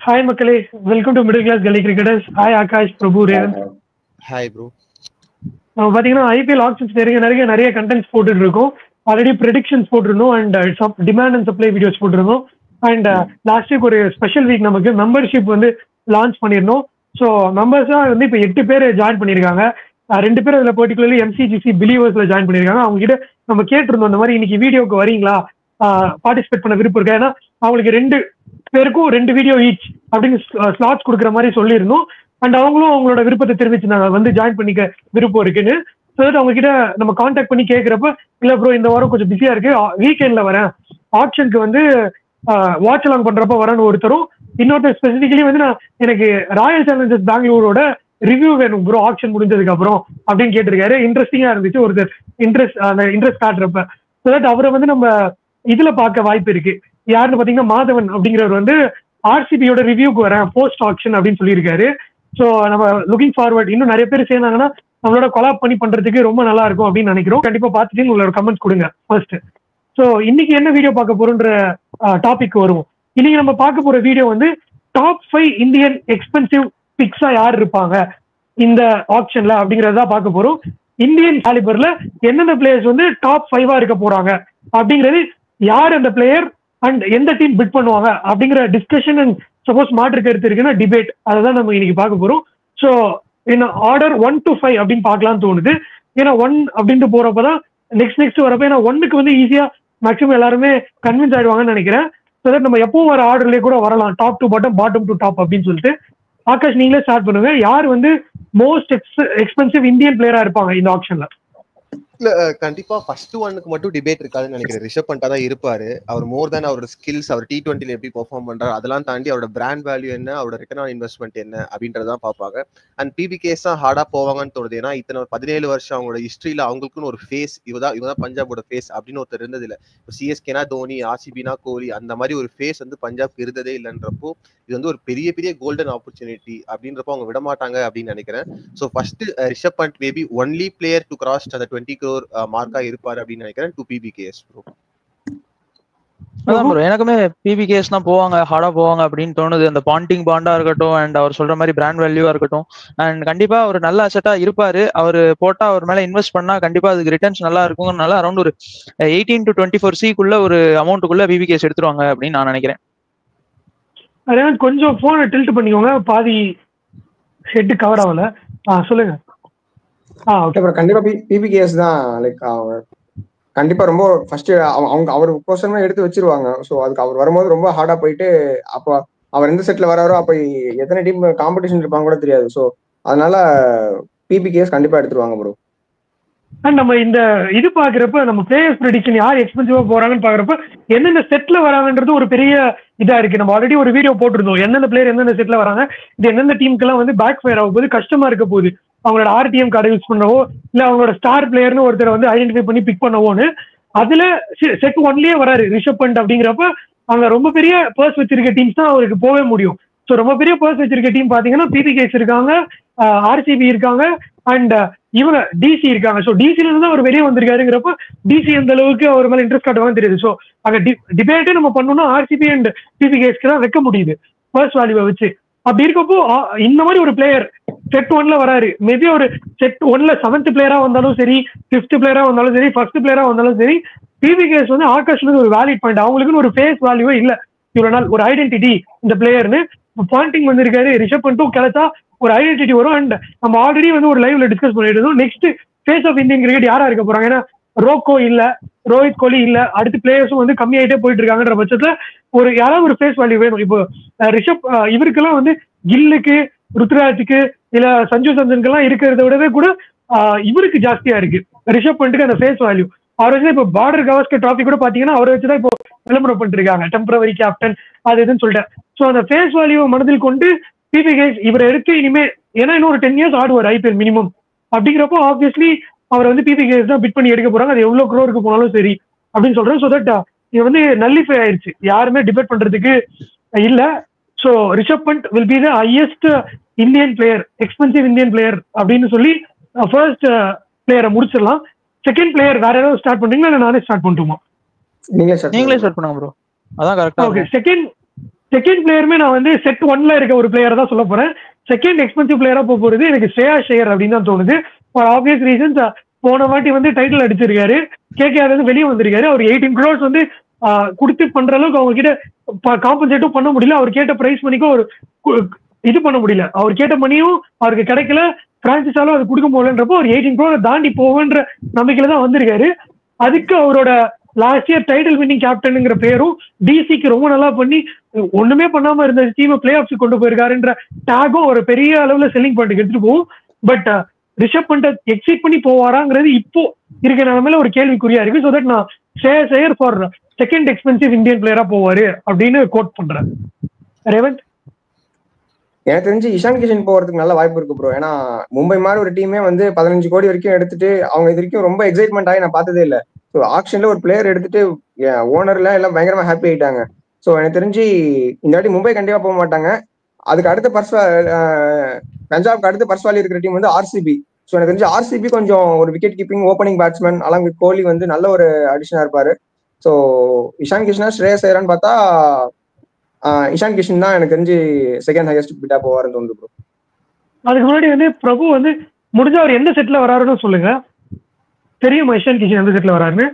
Hi மக்களே, welcome to middle class gully cricketers. Hi Akash, Prabhu, Revanth. Hi bro. நம்ம பார்த்தீங்கன்னா IPL options நிறைய கண்டென்ட்ஸ் போட்டுட்டு இருக்கோம். ஆல்ரெடி ப்ரெடிக்ஷன்ஸ் போட்டிருந்தோம் and demand and supply videos போட்டிருந்தோம். அண்ட் லாஸ்ட் வீக் ஒரு ஸ்பெஷல் வீக் நமக்கு மெம்பர்ஷிப் வந்து லான்ச் பண்ணியிருந்தோம். ஸோ மெம்பர்ஸாக வந்து இப்போ 8 பேர் ஜாயின் பண்ணியிருக்காங்க. 2 பேர் அதில் பர்டிகுலர்லி எம்சிஜிசி பிலீவர்ஸில் ஜாயின் பண்ணியிருக்காங்க. அவங்க கிட்ட நம்ம கேட்டிருந்தோம், இந்த மாதிரி இன்னைக்கு வீடியோக்கு வரீங்களா, பார்ட்டிசிபேட் பண்ண விருப்பம் இருக்கா, ஏன்னா அவங்களுக்கு 2 பேருக்கும் 2 வீடியோ ஈச் அப்படின்னு ஸ்லாட்ஸ் கொடுக்குற மாதிரி சொல்லியிருந்தோம். அண்ட் அவங்களும் அவங்களோட விருப்பத்தை தெரிவிச்சிருந்தாங்க, வந்து ஜாயின் பண்ணிக்க விருப்பம் இருக்குன்னு. ஸோ அவங்க கிட்ட நம்ம கான்டாக்ட் பண்ணி கேட்குறப்ப, இல்லை ப்ரோ இந்த வாரம் கொஞ்சம் பிஸியா இருக்கு, வீக்கெண்ட்ல வரேன், ஆப்ஷனுக்கு வந்து வாட்ச் அலாங் பண்றப்ப வரேன்னு ஒருத்தரும், இன்னொருத்தர் ஸ்பெசிஃபிக்கலி வந்து நான் எனக்கு ராயல் சேலஞ்சர்ஸ் பெங்களூரோட ரிவ்யூ வேணும் ப்ரோ ஆப்ஷன் முடிஞ்சதுக்கு அப்புறம் அப்படின்னு கேட்டிருக்காரு. இன்ட்ரெஸ்டிங்கா இருந்துச்சு ஒருத்தர் இன்ட்ரெஸ்ட் காட்டுறப்ப. ஸோ தட் அவரை வந்து நம்ம இதுல பார்க்க வாய்ப்பு இருக்கு. யாருன்னு பாத்தீங்கன்னா மாதவன் அப்படிங்கிறவர் வந்து ஆர்சிபியோட ரிவ்யூக்கு வரேன் போஸ்ட் ஆக்ஷன் அப்படின்னு சொல்லியிருக்காரு. ஸோ நம்ம லுக்கிங் ஃபார்வர்ட், இன்னும் நிறைய பேர் சேர்ந்தாங்கன்னா நம்மளோட கொலாப் பண்ணி பண்றதுக்கு ரொம்ப நல்லா இருக்கும் அப்படின்னு நினைக்கிறோம். கண்டிப்பா பார்த்துட்டு உங்களோட கமெண்ட்ஸ் கொடுங்க ஃபர்ஸ்ட். ஸோ இன்னைக்கு என்ன வீடியோ பார்க்க போறோன்ற டாபிக் வருவோம். இன்னைக்கு நம்ம பார்க்க போற வீடியோ வந்து டாப் 5 இந்தியன் எக்ஸ்பென்சிவ் பிக்ஸா யார் இருப்பாங்க இந்த ஆப்ஷன்ல அப்படிங்கறத பார்க்க போறோம். இந்தியன் காலிபர்ல எந்தெந்த பிளேயர்ஸ் வந்து டாப் 5 இருக்க போறாங்க அப்படிங்கிறது, யார் அந்த பிளேயர் அண்ட் எந்த டீம் பிட் பண்ணுவாங்க அப்படிங்கிற டிஸ்கஷன் அண்ட் சப்போஸ் மாற்று கருத்து இருக்குன்னா டிபேட், அதை தான் நம்ம இன்னைக்கு பார்க்க போறோம். ஸோ இந்த ஆர்டர் 1 to 5 அப்படின்னு பார்க்கலாம்னு தோணுது. ஏன்னா 1 அப்படின்ட்டு போறப்பதான் நெக்ஸ்ட் வரப்ப, ஏன்னா 1க்கு வந்து ஈஸியா மேக்ஸிமம் எல்லாருமே கன்வின்ஸ் ஆயிடுவாங்கன்னு நினைக்கிறேன். ஸோ தட் நம்ம எப்பவும் வர ஆர்டர்லேயே கூட வரலாம், top to bottom, bottom to top அப்படின்னு சொல்லிட்டு. ஆகாஷ் நீங்களே ஸ்டார்ட் பண்ணுங்க, யார் வந்து மோஸ்ட் எக்ஸ்பென்சிவ் இந்தியன் பிளேயரா இருப்பாங்க இந்த ஆப்ஷன்ல? இல்ல கண்டிப்பா ஃபர்ஸ்ட் ஒன்னுக்கு மட்டும் டிபேட் இருக்காதுன்னு நினைக்கிறேன். ரிஷப் பண்டா தான் இருப்பாரு. அவர் மோர் தேன் அவரோட ஸ்கில்ஸ், அவர் T20ல எப்படி பெர்ஃபார்ம் பண்றாரு அதெல்லாம் தாண்டி அவரோட பிராண்ட் வேல்யூ என்ன, அவரோட ரிட்டர்ன் ஆன் இன்வெஸ்ட்மெண்ட் என்ன அப்படின்றதான் பார்ப்பாங்க. அண்ட் பிபிகேஸ் தான் ஹார்டா போவாங்கன்னு தோணுது. ஏன்னா இத்தனை 17 வருஷம் அவங்களோட ஹிஸ்டரியில அவங்களுக்குன்னு ஒரு ஃபேஸ், இவதான் பஞ்சாபோட ஃபேஸ் அப்படின்னு ஒருத்தர் இருந்தது இல்ல. இப்போ சிஎஸ்கேனா தோனி, ஆர்சிபினா கோலி, அந்த மாதிரி ஒரு ஃபேஸ் வந்து பஞ்சாப்க்கு இருந்ததே இல்லைன்றப்போ இது வந்து ஒரு பெரிய பெரிய கோல்டன் ஆப்பர்ச்சுனிட்டி அப்படின்றப்போ அவங்க விட மாட்டாங்க அப்படின்னு நினைக்கிறேன். So first Rishabh Pant maybe only player to cross அந்த 20 crore மார்க்கா இருப்பாரு அப்படின்னு நினைக்கிறேன். To PBKS bro. அதான் ப்ரோ, எனக்குமே பிபிகேஎஸ் தான் போவாங்க, ஹார்டா போவாங்க அப்படின்னு தோணுது. அந்த பாண்டிங் பாண்டா இருக்கட்டும் அண்ட் அவர் சொல்ற மாதிரி பிராண்ட் வேல்யூவா இருக்கட்டும், அண்ட் கண்டிப்பா ஒரு நல்ல அசெட்டா இருப்பாரு. அவர் போட்டா அவர் மேல இன்வெஸ்ட் பண்ணா கண்டிப்பா அதுக்கு ரிட்டர்ன்ஸ் நல்லா இருக்கும்னால அரௌண்ட் ஒரு 18 to 24 C-க்குள்ள ஒரு அமௌண்ட்டுக்குள்ள பிபிகேஎஸ் எடுத்துருவாங்க அப்படின்னு நான் நினைக்கிறேன். அதே கொஞ்சம் போனை டில்ட் பண்ணிக்கோங்க, பாதி ஹெட் கவர் ஆகல. சொல்லுங்க. ஓகே ப்ரோ, கண்டிப்பா பிபிகேஎஸ் தான். லைக் கண்டிப்பா ரொம்ப ஃபர்ஸ்ட் அவங்க அவர் போர்ஷன் எடுத்து வச்சிருவாங்க. ஸோ அதுக்கு அவர் வரும்போது ரொம்ப ஹார்டா போயிட்டு, அப்போ அவர் எந்த செட்ல வராரோ அப்போ எத்தனை டீம் காம்படிஷன் இருப்பாங்க கூட தெரியாது. ஸோ அதனால பிபிகேஎஸ் கண்டிப்பா எடுத்துருவாங்க ப்ரோ. அண்ட் நம்ம இந்த இது பாக்குறப்ப, நம்ம பிளேயர்ஸ் ப்ரெடிக்ஷன் யார் எக்ஸ்பென்சிவா போறாங்கன்னு பாக்குறப்ப எந்தெந்த செட்ல வராங்கன்றது ஒரு பெரிய இதா இருக்கு. நம்ம ஆல்ரெடி ஒரு வீடியோ போட்டிருந்தோம், எந்தெந்த பிளேயர் எந்தெந்த செட்ல வராங்க, இது எந்தெந்த டீமுக்கு எல்லாம் வந்து பேக் ஃபயர் ஆகும் போது கஷ்டமா இருக்க போகுது, அவங்களோட ஆர்டிஎம் கார்டை யூஸ் பண்ணவோ இல்ல அவங்களோட ஸ்டார் பிளேயர்னு ஒருத்தரை வந்து ஐடென்டிஃபை பண்ணி பிக் பண்ணவோன்னு. அதுல செட் 1லயே வராரு ரிஷப் பண்ட் அப்படிங்கிறப்ப, அவங்க ரொம்ப பெரிய பர்ஸ் வச்சிருக்க டீம்ஸ் தான் அவருக்கு போகவே முடியும். ஸோ ரொம்ப பெரிய பர்ஸ் வச்சிருக்க டீம் பாத்தீங்கன்னா பிபிகேஎஸ் இருக்காங்க, ஆர்சிபி இருக்காங்க அண்ட் இவங்க டிசி இருக்காங்க. ஸோ டிசில இருந்து அவர் வெளியே வந்திருக்காருங்கிறப்ப டிசி எந்த அளவுக்கு அவர் மேல இன்ட்ரெஸ்ட் காட்டுவாங்க தெரியுது. ஸோ அங்க டிபேட்டே நம்ம பண்ணோம்னா ஆர்சிபி அண்ட் பிபிகேஎஸ்க்கு தான் வைக்க முடியுது பர்ஸ் வேல்யூவை வச்சு. அப்படி இருக்கப்போ இந்த மாதிரி ஒரு பிளேயர் செட் 1ல வராரு, மேபி ஒரு செட் 1ல 7th பிளேயரா வந்தாலும் சரி, 5th பிளேயரா வந்தாலும் சரி, 1st பிளேயரா வந்தாலும் சரி, பிபிகேஎஸ் வந்து ஆகாஷ்ல ஒரு வேலிட் பாயிண்ட். அவங்களுக்குன்னு ஒரு ஃபேஸ் வேல்யூவே இல்ல இவ்வளவு நாள், ஒரு ஐடென்டிட்டி இந்த பிளேயர்னு. பாயிண்டிங் வந்திருக்காரு, ரிஷப் பண்ணிட்டும் கிடைச்சா ஒரு ஐடென்டிட்டி வரும். அண்ட் நம்ம ஆல்ரெடி வந்து ஒரு லைவ்ல டிஸ்கஸ் பண்ணிட்டு இருந்தோம், next phase of Indian cricket யாரா இருக்க போறாங்க. ஏன்னா ரோக்கோ இல்ல, ரோஹித் கோலி இல்ல, அடுத்த பிளேயர்ஸும் வந்து கம்மியாயிட்டே போயிட்டு இருக்காங்கன்ற பட்சத்துல ஒரு யாராவது ஒரு ஃபேஸ் வேல்யூ வேணும். இப்போ ரிஷப் இவருக்கெல்லாம் வந்து கில்லுக்கு, ருத்ராஜுக்கு இல்ல சஞ்சு சந்தனுக்கு எல்லாம் இருக்கிறத விடவே கூட இவருக்கு ஜாஸ்தியா இருக்கு ரிஷப் பண்ட்டுக்கு அந்த ஃபேஸ் வேல்யூ. அவர் வச்சு இப்போ பார்டர் கவாஸ்கர் டிராஃபி கூட பாத்தீங்கன்னா அவரை வச்சுதான் இப்போ விளம்பரம் பண்ணிட்டு இருக்காங்க, டெம்பரவரி கேப்டன் அது இதுன்னு சொல்லிட்டு. ஸோ அந்த ஃபேஸ் வேல்யூ மனதில் கொண்டு பிபிகேஎஸ் இவரை எடுத்து இனிமே, ஏன்னா இன்னும் ஒரு 10 years ஆடுவார் ஐபிஎல் மினிமம் அப்படிங்கிறப்போ ஆப்வியஸ்லி அவர் வந்து பிபிகேஎஸ் தான் பிட் பண்ணி எடுக்க போறாங்க, அது எவ்வளவு க்ரோருக்கு போனாலும் சரி அப்படின்னு சொல்றேன். ஸோ தட் இது வந்து நல்லிஃபை ஆயிடுச்சு, யாருமே டிபேட் பண்றதுக்கு இல்ல. So Rishabh Pant will be the highest Indian player, expensive Indian player அப்படின்னு சொல்லி ஃபர்ஸ்ட் பிளேயரை முடிச்சிடலாம். செகண்ட் பிளேயர் வேற ஏதாவது ஸ்டார்ட் பண்றீங்களா, இல்ல நானே ஸ்டார்ட் பண்ணட்டுமா? நீங்களே ஸ்டார்ட் பண்ணுங்க ப்ரோ, அதான் கரெக்டா. ஓகே, செகண்ட் பிளேயருமே நான் வந்து செட் 1ல இருக்க ஒரு பிளேயர் தான் சொல்ல போறேன். செகண்ட் எக்ஸ்பென்சிவ் பிளேயரா போறது எனக்கு ஸ்ரேயாஸ் ஐயர் அப்படின்னு தான் தோணுது. For obvious reasons. போன வாட்டி வந்து டைட்டில் அடிச்சிருக்காரு, கேகேஆர் வந்து வெளியே வந்திருக்காரு. அவர் 18 crores வந்து கொடுத்து பண்ற அளவுக்கு அவங்க கிட்ட காம்பன்சேட்டும் பண்ண முடியல. அவர் கேட்ட பிரைஸ் மணிக்கும் ஒரு இது பண்ண முடியல. அவர் கேட்ட மணியும் அவருக்கு கிடைக்கல, பிரான்சிஸாலும் அது கொடுக்க முடியலன்றப்போ அவர் 18 crore தாண்டி போவேன்ற நம்பிக்கையில தான் வந்திருக்காரு. அதுக்கு அவரோட லாஸ்ட் இயர் டைட்டில் வின்னிங் கேப்டனுங்கிற பேரும் டிசிக்கு ரொம்ப நல்லா பண்ணி ஒண்ணுமே பண்ணாம இருந்த டீமை பிளே ஆஃப்ஸ் கொண்டு போயிருக்காருன்ற டேகும் ஒரு பெரிய அளவுல செல்லிங் பாயிண்ட் எடுத்துட்டு போகும். பட் ரிஷப் பண்ட் எக்ஸிட் பண்ணி போவாராங்கிறது இப்போ இருக்கிற நிலைமையில ஒரு கேள்விக்குறியா இருக்கு. ஸோ தட் நான் Shreyas Iyer for second expensive Indian பிளேயரா போவாரு அப்படின்னு கோட் பண்றேன். ரேவந்த், எனக்கு தெரிஞ்சு இஷான் கிஷன் போறதுக்கு நல்ல வாய்ப்பு இருக்கு ப்ரோ. ஏன்னா மும்பை மாதிரி ஒரு டீமே வந்து 15 கோடி வரைக்கும் எடுத்துட்டு அவங்க இது வரைக்கும் ரொம்ப எக்ஸைட்மெண்ட் ஆகி நான் பார்த்ததே இல்லை. ஸோ ஆக்ஷன்ல ஒரு பிளேயர் எடுத்துட்டு ஓனர்ல எல்லாம் பயங்கரமா ஹாப்பி ஆயிட்டாங்க. ஸோ எனக்கு தெரிஞ்சு இந்த வாட்டி மும்பை கண்டிப்பா போக மாட்டாங்க. அதுக்கு அடுத்த பஞ்சாப்க்கு அடுத்த பர்ஸ்வாலி இருக்கிற டீம் வந்து ஆர்சிபி. ஸோ எனக்கு தெரிஞ்சு ஆர்சிபி கொஞ்சம் ஒரு wicket keeping opening batsman along with Kohli வந்து நல்ல ஒரு அடிஷனா இருப்பாரு. ஸோ இஷான் கிஷனா ஸ்ரேயாஸ் ஐயரான்னு பார்த்தா இஷான் கிஷன் தான் எனக்கு தெரிஞ்சு செகண்ட் ஹையஸ்ட் பிட்டா போவாருன்னு தோணுது ப்ரோ. அதுக்கு முன்னாடி வந்து பிரபு வந்து முடிஞ்ச அவர் எந்த செட்ல வராருன்னு சொல்லுங்க. தெரியுமா இஷான் கிஷன் எந்த செட்ல வராருன்னு?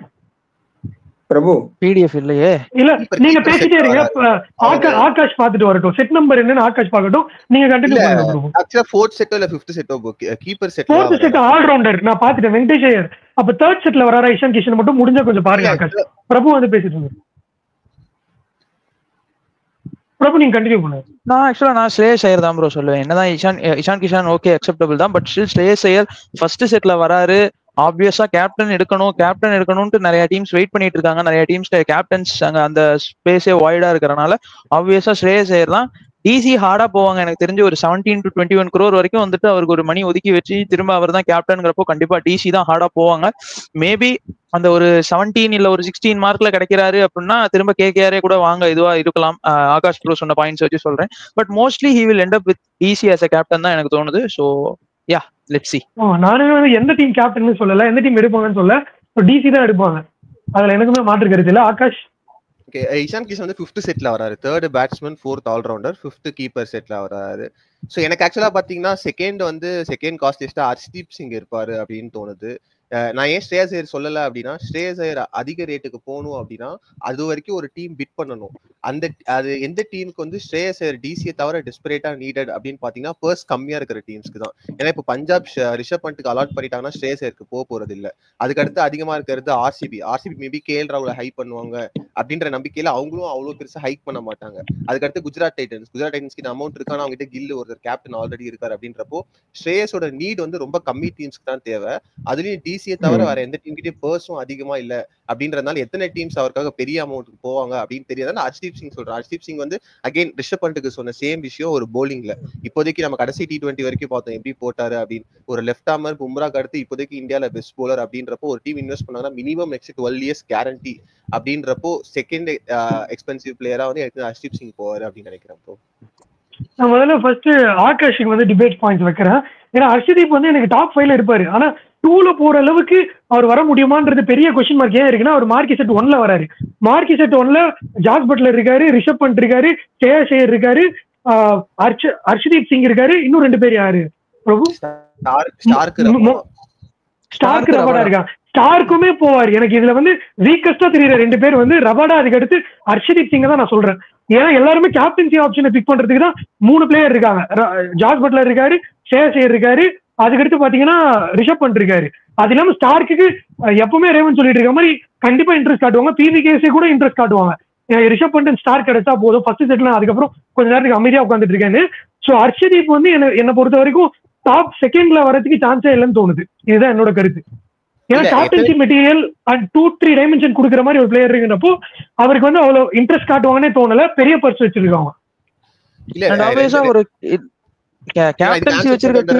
பிரபு பிடிஎஃப் இல்லையே. இல்ல நீங்க பேசிட்டே இருங்க, ஆகாஷ் பாத்துட்டு வரட்டும். செட் நம்பர் என்னன்னு ஆகாஷ் பார்க்கட்டும், நீங்க கண்டினியூ பண்ணுங்க பிரபு. ஆக்சுவலா 4th செட் இல்ல 5th set keeper set 4th set all rounder நான் பாத்துட்டேன் வெங்கடேஷ் ஐயர். அப்ப 3rd செட்ல வராரா இஷான் கிஷன் மட்டும் முடிஞ்சா கொஞ்சம் பாருங்க ஆகாஷ். பிரபு வந்து பேசிட்டு இருங்க. பிரபு நீங்க கண்டினியூ பண்ணுங்க. நான் ஸ்ரேயாஸ் ஐயர் தான் ப்ரோ சொல்லுவேன். என்னதான் இஷான் கிஷன் ஓகே அக்செப்டபிள் தான், but still Shreyas Iyer first செட்ல வராரு. ஆப்வியஸா கேப்டன் எடுக்கணும்ட்டு நிறைய டீம்ஸ் வெயிட் பண்ணிட்டு இருக்காங்க. நிறைய டீம்ஸ் கேப்டன்ஸ் அங்க அந்த ஸ்பேஸே வாய்டா இருக்கிறனால ஆப்வியஸா ஸ்ரேயாஸ் ஐயர் தான். டிசி ஹார்டா போவாங்க. எனக்கு தெரிஞ்சு ஒரு 17 to 21 crore வரைக்கும் வந்துட்டு அவருக்கு ஒரு மணி ஒதுக்கி வச்சு திரும்ப அவர் தான் கேப்டன்ங்கிறப்போ கண்டிப்பா டிசி தான் ஹார்டா போவாங்க. மேபி அந்த ஒரு 17 இல்ல ஒரு 16 மார்க்ல கிடைக்கிறாரு அப்படின்னா திரும்ப கேகேஆரே கூட வாங்க இதுவா இருக்கலாம். ஆகாஷ் ப்ரோ சொன்ன பாயிண்ட்ஸ் வச்சு சொல்றேன். But mostly he will end up with DC as a captain தான் எனக்கு தோணுது. So yeah let's see. நானும் எந்த டீம் கேப்டன் சொல்லல, எந்த டீம் எடுப்பாங்கன்னு சொல்ல, டிசி தான் எடுப்பாங்க. அதுல எனக்குமே மாற்று கருத்து இல்ல. ஆகாஷ் ஓகே, இஷான் கிஷன் வந்து 5th செட்ல வராரு. 3rd batsman 4th allrounder 5th keeper செட்ல வராரு. ஸோ எனக்கு ஆக்சுவலா பாத்தீங்கன்னா செகண்ட் காஸ்ட்லிஸ்டா ஹர்ஷ்தீப் சிங் இருப்பாரு அப்படின்னு தோணுது. நான் ஏன் ஸ்ரேயாஸ் ஐயர் சொல்லல அப்படின்னா, ஸ்ரேயாஸ் ஐயர் அதிக ரேட்டுக்கு போகணும் அப்படின்னா அது வரைக்கும் ஒரு டீம் பிட் பண்ணணும். அது எந்த டீமுக்கு வந்து ஸ்ரேயாஸ் ஐயர் டிசியை தவிர டெஸ்பரேட்டா நீடட் அப்படின்னு பாத்தீங்கன்னா பர்ஸ் கம்மியா இருக்கிற டீம்ஸ்க்கு தான். ஏன்னா இப்போ பஞ்சாப் ரிஷப் பண்ட்டுக்கு அலாட் பண்ணிட்டாங்கன்னா ஸ்ரேயாஸ் ஐயருக்கு போறது இல்லை. அதுக்கடுத்து அதிகமா இருக்கிறது ஆர்சிபி மேபி கேஎல் ராகுல ஹைக் பண்ணுவாங்க அப்படின்ற நம்பிக்கையில அவங்களும் அவ்வளவு பெருசா ஹைக் பண்ண மாட்டாங்க. அதுக்கடுத்து குஜராத் டைட்டன்ஸ்க்கு அமௌண்ட் இருக்கான அவங்க கிட்ட கில் ஒருத்தர் கேப்டன் ஆல்ரெடி இருக்காரு. அப்படின்றப்போ ஸ்ரேயஸோட நீட் வந்து ரொம்ப கம்மி டீம்ஸ்க்கு தான் தேவை. அதுலயும் டிசியை தவிர வேற எந்த டீம் கிட்டே பர்ஸும் அதிகமா இல்ல அப்படின்றதுனால எத்தனை டீம்ஸ் அவருக்காக பெரிய அமௌண்ட்டுக்கு போவாங்க அப்படின்னு தெரியாதான் ஹர்ஷ்தீப் சிங் சொல்றேன். ஹர்ஷ்தீப் சிங் வந்து அகைன் ரிஷப் பண்ட்டுக்கு சொன்ன சேம் விஷயம் ஒரு போலிங்ல. இப்போதைக்கு நம்ம கடைசி T20 வரைக்கும் பார்த்தோம் எப்படி போட்டாரு அப்படின்னு. ஒரு லெஃப்ட் ஆர்மர் பும்ராக்கு அடுத்து இப்போதைக்கு இந்தியால பெஸ்ட் போலர் அப்படின்றப்போ ஒரு டீம் இன்வெஸ்ட் பண்ணாங்கன்னா மினிமம் நெக்ஸ்ட் 12 years கேரண்டி அப்படின்றப்போ செகண்ட் எக்ஸ்பென்சிவ் பிளேயரா வந்து ஹர்ஷ்தீப் சிங் போவாரு அப்படின்னு நினைக்கிறேன். நான் முதல்ல ஃபர்ஸ்ட் ஆகாஷுக்கு வந்து டிபேட் பாயிண்ட்ஸ் வைக்கிறேன். ஏன்னா ஹர்ஷ்தீப் வந்து எனக்கு டாப் 5ல இருப்பாரு. ஆனா 2ல போற அளவுக்கு அவர் வர முடியுமான்றது பெரிய கொஸ்டின் மார்க். ஏன் இருக்குன்னா அவர் மார்க்கி செட் 1ல வராரு. மார்க்கி செட் 1ல ஜாஸ் பட்லர் இருக்காரு, ரிஷப் பண்ட் இருக்காரு, ஸ்ரேயாஸ் ஐயர் இருக்காரு, ஹர்ஷ்தீப் சிங் இருக்காரு. இன்னும் 2 பேர் யாரு பிரபு? ஸ்டார்க் ரபாடா இருக்கான். ஸ்டார்க்குமே போவாரு. எனக்கு இதுல வந்து வீக்கஸ்டா தெரியுற 2 பேர் வந்து ரபாடா, அதுக்கு அடுத்து ஹர்ஷ்தீப் சிங் தான் நான் சொல்றேன். ஏன்னா எல்லாருமே கேப்டன்சி ஆப்ஷனை பிக் பண்றதுக்கு தான் 3 பிளேயர் இருக்காங்க. ஜாஸ் பட்லர் இருக்காரு, ஸ்ரேயாஸ் ஐயர் இருக்காரு, அதுக்கடுத்து பாத்தீங்கன்னா ரிஷப் பண்ட் இருக்காரு. அது இல்லாம ஸ்டார்க்கு எப்பவுமே ரேவன் சொல்லிட்டு இருக்க மாதிரி கண்டிப்பா இன்ட்ரெஸ்ட் காட்டுவாங்க. பிவிகேசி கூட இன்ட்ரெஸ்ட் காட்டுவாங்க. ரிஷப் பண்ட் ஸ்டார் கிடைச்சா போதும் ஃபர்ஸ்ட் செட்ல, அதுக்கப்புறம் கொஞ்ச நேரத்துக்கு அமைதியா உட்காந்துட்டு இருக்கேன்னு. ஸோ ஹர்ஷ்தீப் வந்து என்னை பொறுத்த வரைக்கும் டாப் 2ல வரதுக்கு சான்ஸே இல்லைன்னு தோணுது. இதுதான் என்னோட கருத்து. ஏன்னா கேப்டன்சி மெட்டீரியல் அண்ட் 2-3 டைமென்ஷன் கொடுக்குற மாதிரி ஒரு பிளேயர் இருக்குன்றப்போ அவருக்கு வந்து அவ்வளவு இன்ட்ரெஸ்ட் காட்டுவாங்கன்னே தோணல. பெரிய பர்ஸ் வச்சிருக்காங்க. ஒரு கேப்டன்சி வச்சிருக்க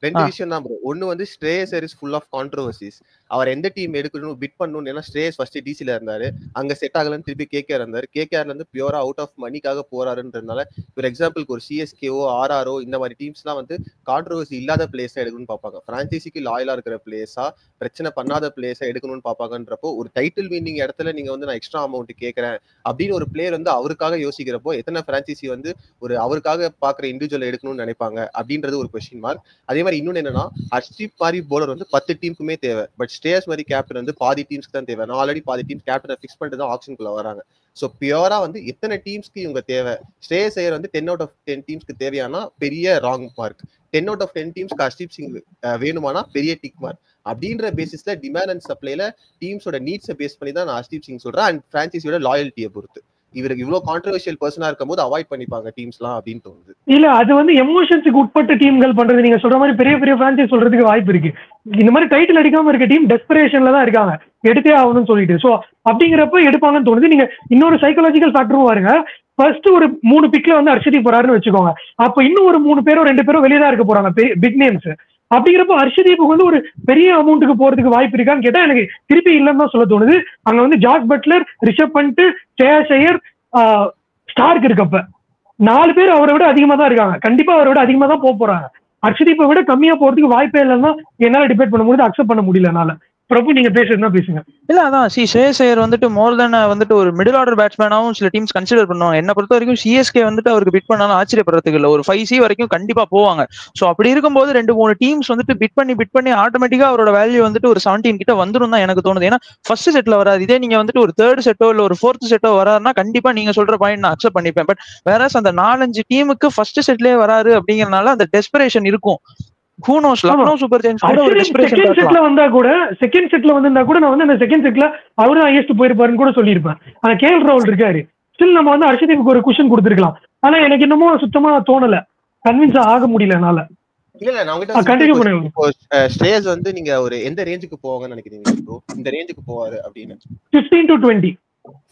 ரெண்டு விஷயம் தான் ப்ரோ. ஒன்னு வந்து Shreyas Iyer is full of controversies. அவர் எந்த டீம் எடுக்கணும் பிட் பண்ணணும். ஏன்னா ஸ்ரேயஸ் ஃபர்ஸ்ட் டிசில இருந்தாரு, அங்க செட் ஆகலன்னு திருப்பி கேகேஆர் இருந்தாரு. கேகேஆர்ல இருந்து பியூரா அவுட் ஆஃப் மணிக்காக போறாருன்றதுனால ஒரு எக்ஸாம்பிளுக்கு ஒரு சிஎஸ்கேஓ ஆர்ஆர்ஓ இந்த மாதிரி டீம்ஸ்லாம் வந்து கான்ட்ரோவர்சி இல்லாத பிளேஸா எடுக்கணும்னு பார்ப்பாங்க. பிரான்சைசிக்கு லாயலா இருக்கிற பிளேஸா, பிரச்சனை பண்ணாத பிளேஸா எடுக்கணும்னு பார்ப்பாங்கன்றப்போ ஒரு டைட்டில் வின்னிங் இடத்துல நீங்க வந்து நான் எக்ஸ்ட்ரா அமௌண்ட் கேட்கறேன் அப்படின்னு ஒரு பிளேயர் வந்து அவருக்காக யோசிக்கிறப்போ எத்தனை பிரான்சைசி வந்து ஒரு அவருக்காக பாக்குற இண்டிவிஜுவல் எடுக்கணும்னு நினைப்பாங்க அப்படின்றது ஒரு கொஸ்டின் மார்க். அதே மாதிரி இன்னொன்னு என்னன்னா, ஹர்ஷ்தீப் மாதிரி போலர் வந்து 10 டீமுக்குமே தேவை. பட் ஸ்ரேயஸ் மாதிரி கேப்டன் வந்து பாதி டீம்ஸ்க்கு தான் தேவை. நான் ஆல்ரெடி பாதி டீம் கேப்டனை ஃபிக்ஸ் பண்ணிட்டு தான் ஆக்ஷனுக்குள்ள வராங்க. ஸோ பியூரா வந்து எத்தனை டீம்ஸ்க்கு இவங்க தேவை, ஸ்ரேயஸ் ஐயர் வந்து 10 out of 10 டீம்ஸ்க்கு தேவையானா பெரிய ராங் மார்க், 10 out of 10 டீம்ஸ்க்கு ஹர்ஷ்தீப் சிங் வேணுமானா பெரிய டிக் மார்க். அப்படின்ற பேசிஸ்ல டிமாண்ட் அண்ட் சப்ளைல டீம்ஸோட நீட்ஸை பேஸ் பண்ணி தான் நான் ஹர்ஷ்தீப் சிங் சொல்றேன். அண்ட் பிரான்சைஸியோட லாயல்ட்டியை பொறுத்து இவருக்கு இவ்வளவு கான்ட்ரோவர்ஷியல் பர்சனா இருக்கும் போது அவாய்ட் பண்ணிப்பாங்க டீம்ஸ்லாம் அப்படின்னு தோணுது. இல்ல அது வந்து எமோஷன்ஸுக்கு உட்பட்ட டீம்கள் பண்றது. நீங்க சொல்ற மாதிரி பெரிய பெரிய பிரான்சைஸ் சொல்றதுக்கு வாய்ப்பு இருக்கு. இந்த மாதிரி டைட்டில் அடிக்காம இருக்க டீம் டெஸ்பரேஷன்ல தான் இருக்காங்க, எடுத்தே ஆகணும்னு சொல்லிட்டு. சோ அப்படிங்கிறப்ப எடுப்பாங்கன்னு தோணுது. நீங்க இன்னொரு சைக்காலஜிக்கல் ஃபேக்டரும் பாருங்க. ஃபர்ஸ்ட் ஒரு 3 பிக்ல வந்து ஹர்ஷ்தீப் போறாருன்னு வச்சுக்கோங்க. அப்ப இன்னும் ஒரு 3 பேரோ 2 பேரோ வெளியே தான் இருக்க போறாங்க, பிக் நேம்ஸ். அப்படிங்கிறப்ப ஹர்ஷ்தீப்புக்கு வந்து ஒரு பெரிய அமௌண்ட்டுக்கு போறதுக்கு வாய்ப்பு இருக்கான்னு கேட்டா எனக்கு திருப்பி இல்லைன்னு தான் சொல்ல தோணுது. அங்க வந்து ஜாஸ் பட்லர், ரிஷப் பண்ட், ஸ்ரேயஸ் ஐயர், ஸ்டார்க் இருக்கப்ப 4 பேர் அவரை விட அதிகமா தான் இருக்காங்க. கண்டிப்பா அவரை விட அதிகமா தான் போறாங்க. ஹர்ஷ்தீப்பை விட கம்மியா போறதுக்கு வாய்ப்பே இல்லைன்னா என்னால டிபேட் பண்ண முடியாது, அக்செப்ட் பண்ண முடியல என்னால. பிரபு நீங்க பேசுறதுனா பேசுங்க. இல்ல அதான் ஸ்ரேயஸ் ஐயர் வந்துட்டு மோர் தென் வந்துட்டு ஒரு மிடில் ஆர்டர் பேட்ஸ்மேனாவும் சில டீம்ஸ் கன்சிடர் பண்ணுவாங்க. என்ன பொறுத்த வரைக்கும் சிஎஸ்கே வந்துட்டு அவருக்கு பிட் பண்ணாலும் ஆச்சரியப்படுறதுக்கு இல்ல, ஒரு 5C வரைக்கும் கண்டிப்பா போவாங்க. சோ அப்படி இருக்கும்போது 2-3 டீம்ஸ் வந்துட்டு பிட் பண்ணி ஆட்டோமேட்டிக்கா அவரோட வேல்யூ வந்துட்டு ஒரு 17 கிட்ட வந்துடும் தான் எனக்கு தோணுது. ஏன்னா ஃபர்ஸ்ட் செட்ல வராது. இதே நீங்க வந்துட்டு ஒரு 3rd செட்டோ இல்ல ஒரு 4th செட்டோ வராருன்னா கண்டிப்பா நீங்க சொல்ற பாயிண்ட் நான் அக்செப்ட் பண்ணிப்பேன். பட் வேற அந்த 4-5 டீமுக்கு ஃபர்ஸ்ட் செட்லயே வராரு அப்படிங்கறதுனால அந்த டெஸ்பரேஷன் இருக்கும். Who knows, Lucknow super giants கூட ஒரு டெஸ்பரேஷன் செகண்ட் செட்ல வந்தா கூட நான் வந்து அந்த செகண்ட் செட்ல அவரும் ஹையஸ்ட் போயிருப்பாருன்னு கூட சொல்லியிருப்பேன். ஆனா கேஎல் ராகுல் இருக்காரு, ஸ்டில் நம்ம வந்து ஹர்ஷ்தீப்புக்கு ஒரு குஷன் கொடுத்துருக்கலாம். ஆனா எனக்கு என்னமோ சுத்தமா தோணல, கன்வின்ஸ் ஆக முடியல என்னால. இல்ல நான் உங்ககிட்ட ஸ்ரேயஸ் வந்து நீங்க ஒரு எந்த ரேஞ்சுக்கு போவாங்கன்னு நினைக்கிறீங்க ப்ரோ? இந்த ரேஞ்சுக்கு போவாரு அப்படின்னு 15 to 20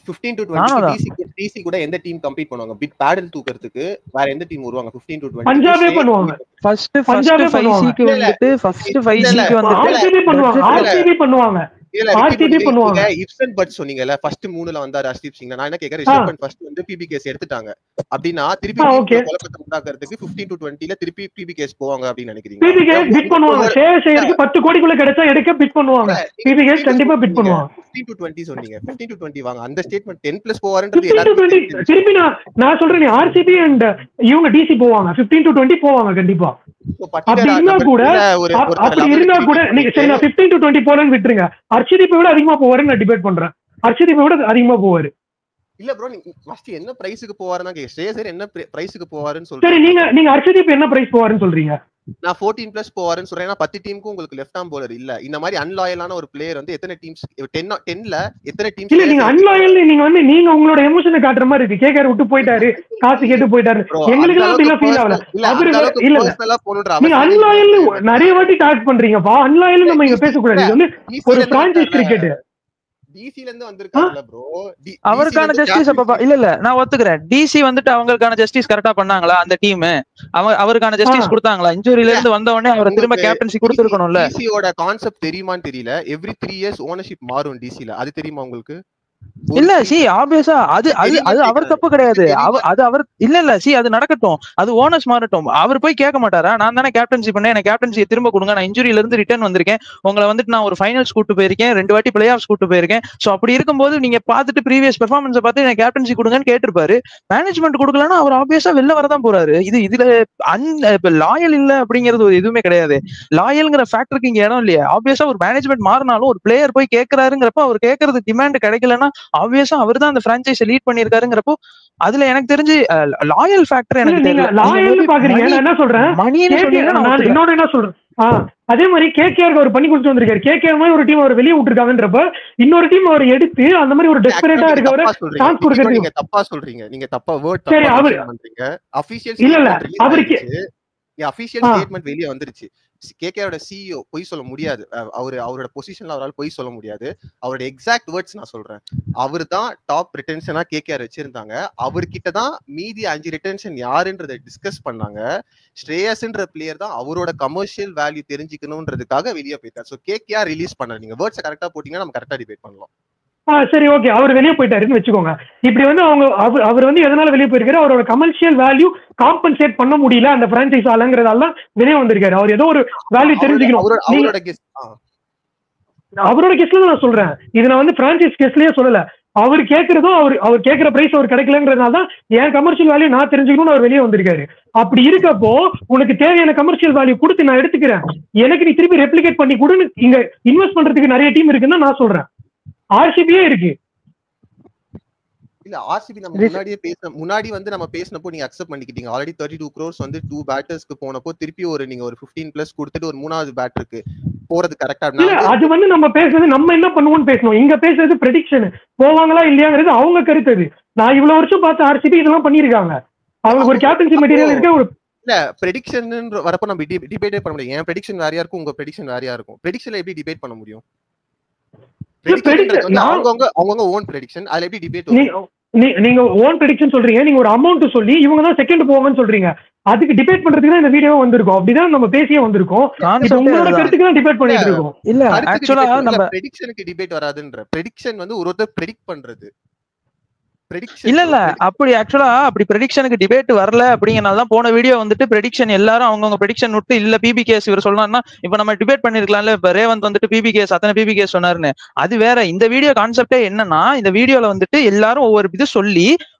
15 to 20 டிசி கூட எந்த டீம் கம்பீட் பண்ணுவாங்க? பிட் பேடல் தூக்கிறதுக்கு வேற எந்த டீம் வருவாங்க? 15 to 20 பஞ்சாபே பண்ணுவாங்க. ஃபர்ஸ்ட் 5Cக்கு வந்துட்டு ஃபர்ஸ்ட் 5Cக்கு வந்துட்டு ஆர்சிபி பண்ணுவாங்க. இப்சன் பட் சொன்னீங்கல ஃபர்ஸ்ட் 3ல வந்தாரு ஹர்ஷ்தீப் சிங். நான் என்ன கேக்குறேன், ரிஷப் பண்ட் ஃபர்ஸ்ட் வந்து பிபிகேஸ் எடுத்துட்டாங்க அப்படினா திருப்பி குழப்பத்தை உண்டாக்குறதுக்கு 15 to 20ல திருப்பி பிபிகேஸ் போவாங்க அப்படி நினைக்கிறீங்க? பிபிகேஸ் பிட் பண்ணுவாங்க. ஷேருக்கு 10 கோடிக்குள்ள கிடைச்சா எடுக்க பிட் பண்ணுவாங்க. பிபிகேஸ் கண்டிப்பா பிட் பண்ணுவாங்க. 15 to 20 சொன்னீங்க, 15 to 20 வாங்க. அந்த ஸ்டேட்மென்ட் 10+ போவாருன்றது எல்லாரும் திருப்பி நான் சொல்றேன், ஆர்சிபி அண்ட் இவங்க டிசி போவாங்க, 15 to 20 போவாங்க கண்டிப்பா. அப்படி இருந்தா கூட நீங்க சரி நான் 15 to 20 போறேன்னு விட்டுருங்க. ஹர்ஷ்தீப்பை விட அதிகமா போவாருன்னு நான் டிபேட் பண்றேன். ஹர்ஷ்தீப்பை விட அதிகமா போவாரு. இல்ல ப்ரோ, நீங்க ஃபர்ஸ்ட் என்ன பிரைஸ்க்கு போவாருன்னா ஸ்ரேயஸ் என்ன பிரைஸ்க்கு போவாருன்னு சொல்றீங்க. சரி நீங்க ஹர்ஷ்தீப் என்ன பிரைஸ் போவாருன்னு சொல்றீங்க? நான் 14+ போவாருன்னு சொல்றேன். 10 டீமுக்கு உங்களுக்கு லெஃப்ட் ஆர்ம் பவுலர் இல்ல. இந்த மாதிரி அன்லாயலான ஒரு பிளேயர் வந்து எத்தனை டீம்ஸ் 10ல எத்தனை டீம்ஸ் இல்ல? நீங்க அன்லாயல் நீங்க உங்களோட எமோஷனை காட்டுற மாதிரி இருக்கு. கேகேஆர் விட்டு போயிட்டாரு, காசு கேட்டு போயிட்டாரு, எங்களுக்கு எல்லாம் அப்படிலாம் ஃபீல் ஆகல. நீங்க அன்லாயல் நிறைய வாட்டி டாக் பண்றீங்கப்பா. அன்லாயல் நம்ம இங்க பேசக்கூடாது. இது வந்து ஒரு பிரான்சைஸ் கிரிக்கெட். டிசில இருந்து வந்திருக்காங்கல ப்ரோ, அவருக்கான ஜஸ்டிஸ் அப்ப இல்ல நான் ஒத்துக்கிறேன். டிசி வந்துட்டு அவங்களுக்கான ஜஸ்டிஸ் கரெக்டா பண்ணாங்களா? அந்த டீம் அவருக்கான ஜஸ்டிஸ் கொடுத்தாங்களா? இன்ஜூரில இருந்து வந்த உடனே அவர் திரும்ப கேப்டன்சி கொடுத்திருக்கணும்ல. டிசியோட கான்செப்ட் தெரியுமான்னு தெரியல. எவ்ரி 3 years ஓனர்ஷிப் மாறும் டிசில, அது தெரியுமா உங்களுக்கு? இல்ல ஆப்வியஸா அது அவர் தப்பு கிடையாது. அது அவர் இல்ல அது நடக்கட்டும், அது ஓனர்ஸ் மாறட்டும். அவர் போய் கேட்க மாட்டாரா, நான் தானே கேப்டன்சி பண்ணேன், எனக்கு கேப்டன்சியை திரும்ப கொடுங்க, நான் இன்ஜுரியில இருந்து ரிட்டர்ன் வந்திருக்கேன், உங்களை வந்துட்டு நான் ஒரு ஃபைனல்ஸ் கூட்டு போயிருக்கேன், 2 வாட்டி பிளே ஆஃப்ஸ் கூட்டு போயிருக்கேன். சோ அப்படி இருக்கும்போது நீங்க பார்த்துட்டு ப்ரீவியஸ் பெர்ஃபார்மன்ஸை பார்த்து எனக்கு கேப்டன்சி கொடுங்கன்னு கேட்டிருப்பாரு. மேனேஜ்மெண்ட் கொடுக்கலன்னா அவர் ஆப்வியஸா வெளில வரதான் போறாரு. இதுல லாயல் இல்ல அப்படிங்கிறது எதுவுமே கிடையாது. லாயல்ங்கிற ஃபேக்டருக்கு இங்க இடம் இல்லையா? ஆப்வியஸா ஒரு மேனேஜ்மெண்ட் மாறினாலும் ஒரு பிளேயர் போய் கேட்கறாருங்கிறப்ப அவர் கேட்கறது டிமாண்ட் கிடைக்கலன்னா ஆப்வியஸா அவர் தான் அந்த பிரான்சைஸை லீட் பண்ணிருக்காருங்கிறப்போ அதுல எனக்கு தெரிஞ்சு லாயல் ஃபேக்டர் எனக்கு தெரியல. லாயல் பாக்குறீங்க, நான் என்ன சொல்றேன், இன்னொன்னு என்ன சொல்றேன், அதே மாதிரி கேகேஆர் அவர் பண்ணி கொடுத்து வந்திருக்காரு. கேகேஆர் மாதிரி ஒரு டீம் அவர் வெளியே விட்டுருக்காங்கன்றப்ப இன்னொரு டீம் அவர் எடுத்து அந்த மாதிரி ஒரு டெஸ்பரேட்டா இருக்கவரை சான்ஸ் கொடுக்கறது நீங்க தப்பா சொல்றீங்க. நீங்க தப்பா வேர்ட் சரி அவர் பண்றீங்க. ஆபீஷியல் இல்ல அவருக்கு அபிஷியல் ஸ்டேட்மெண்ட் வெளியே வந்துருச்சு. கேகேஆரோட சிஇஓ பொய் சொல்ல முடியாது. அவரோட பொசிஷன்ல அவரால் பொய் சொல்ல முடியாது. அவரோட எக்ஸாக்ட் வேர்ட்ஸ் நான் சொல்றேன். அவர் தான் டாப் ரிட்டென்ஷனா கேகேஆர் வச்சிருந்தாங்க. அவர்கிட்ட தான் மீதி 5 ரிட்டென்ஷன் யாருன்றதை டிஸ்கஸ் பண்ணாங்க. ஸ்ரேயஸ்ன்ற பிளேயர் தான் அவரோட கமர்ஷியல் வேல்யூ தெரிஞ்சுக்கணும்ன்றதுக்காக வெளியே போயிட்டார். ஸோ கேகேஆர் ரிலீஸ் பண்ண நீங்க வேர்ட்ஸை கரெக்டா போட்டீங்கன்னா நம்ம கரெக்டா டிபேட் பண்ணலாம். சரி, ஓகே, அவர் வெளியே போயிட்டாருன்னு வச்சுக்கோங்க. இப்படி வந்து அவர் வந்து எதனால வெளியே போயிருக்காரு? அவரோட கமர்ஷியல் வேல்யூ காம்பன்சேட் பண்ண முடியல அந்த பிரான்சைஸ் ஆளுங்கிறதால தான் வெளியே வந்திருக்காரு. அவர் ஏதோ ஒரு வேல்யூ தெரிஞ்சுக்கணும். அவரோட கெஸ்ட்ல நான் சொல்றேன், இது நான் வந்து பிரான்சைஸ் கெஸ்ட்லயே சொல்லல. அவர் கேட்கறதும் அவர் கேட்கிற பிரைஸ் அவர் கிடைக்கலங்கிறதுனால தான் என் கமர்ஷியல் வேல்யூ நான் தெரிஞ்சுக்கணும்னு அவர் வெளியே வந்திருக்காரு. அப்படி இருக்கப்போ உனக்கு தேவையான கமர்ஷியல் வேல்யூ கொடுத்து நான் எடுத்துக்கிறேன், எனக்கு நீ திருப்பி ரெப்ளிகேட் பண்ணி கொடுன்னு இங்க இன்வெஸ்ட் பண்றதுக்கு நிறைய டீம் இருக்குன்னு நான் சொல்றேன். ஆர்சிபியே இருக்கு. இல்ல ஆர்சிபி நம்ம முன்னாடி வந்து நம்ம பேசினப்போ நீங்க அக்செப்ட் பண்ணிக்கிட்டீங்க. ஆல்ரெடி 32 crores வந்து 2 பேட்டர்ஸ்க்கு போனப்போ திருப்பி நீங்க ஒரு 15+ கொடுத்துட்டு ஒரு 3வது பேட்டருக்கு போறது கரெக்டா? அது வந்து நம்ம பேசுறது நம்ம என்ன பண்ணுவோம்னு பேசணும். இங்க பேசுறது ப்ரெடிக்ஷன், போவாங்களா இல்லையாங்கிறது அவங்க கருத்து. அது நான் இவ்வளவு வருஷம் பார்த்து ஆர்சிபி இதெல்லாம் பண்ணிருக்காங்க. அவங்களுக்கு ஒரு கேப்டன்சி மெட்டீரியல் இருக்கு. ஒரு இல்ல ப்ரெடிக்ஷன் வரப்ப நம்ம டிபேட்டே பண்ண முடியும். என் ப்ரெடிக்ஷன் வேறையா இருக்கும், உங்க ப்ரெடிக்ஷன் வேறையா இருக்கும். ப்ரெடிக்ஷன்ல எப்படி டிபேட் பண்ண முடியும்? அவங்க ஓன் ப்ரெடிக்ஷன், அதுல எப்படி டிபேட்? நீங்க ஓன் ப்ரெடிக்ஷன் சொல்றீங்க, நீங்க ஒரு அமௌண்ட் சொல்லி இவங்க தான் செகண்ட் போவாங்கன்னு சொல்றீங்க. அதுக்கு டிபேட் பண்றதுக்கு தான் இந்த வீடியோ வந்திருக்கும். அப்படிதான் நம்ம பேசியே வந்திருக்கோம். உங்களோட கருத்துக்கு தான் டிபேட் பண்ணிட்டு இருக்கோம். இல்ல ஆக்சுவலா நம்ம ப்ரெடிக்ஷனுக்கு டிபேட் வராதுன்ற. ப்ரெடிக்ஷன் வந்து ஒருத்தர் ப்ரெடிக்ட் பண்றது. இல்ல அப்படி ஆக்சுவலா அப்படி ப்ரெடிக்ஷனுக்கு டிபேட் வரல அப்படிங்கறனால தான் போன வீடியோ வந்துட்டு ப்ரெடிக்ஷன் எல்லாரும் அவங்கவுங்க ப்ரெடிக்ஷன் விட்டு இல்ல பிபிகேஎஸ் இவர் சொல்லணும்னா இப்ப நம்ம டிபேட் பண்ணிருக்கலாம்ல. இப்ப ரேவந்த் வந்துட்டு பிபிகேஎஸ் அத்தனை பிபிகேஎஸ் சொன்னாருன்னு. அது வேற. இந்த வீடியோ கான்செப்டே என்னன்னா, இந்த வீடியோல வந்துட்டு எல்லாரும் ஒவ்வொரு இது சொல்லி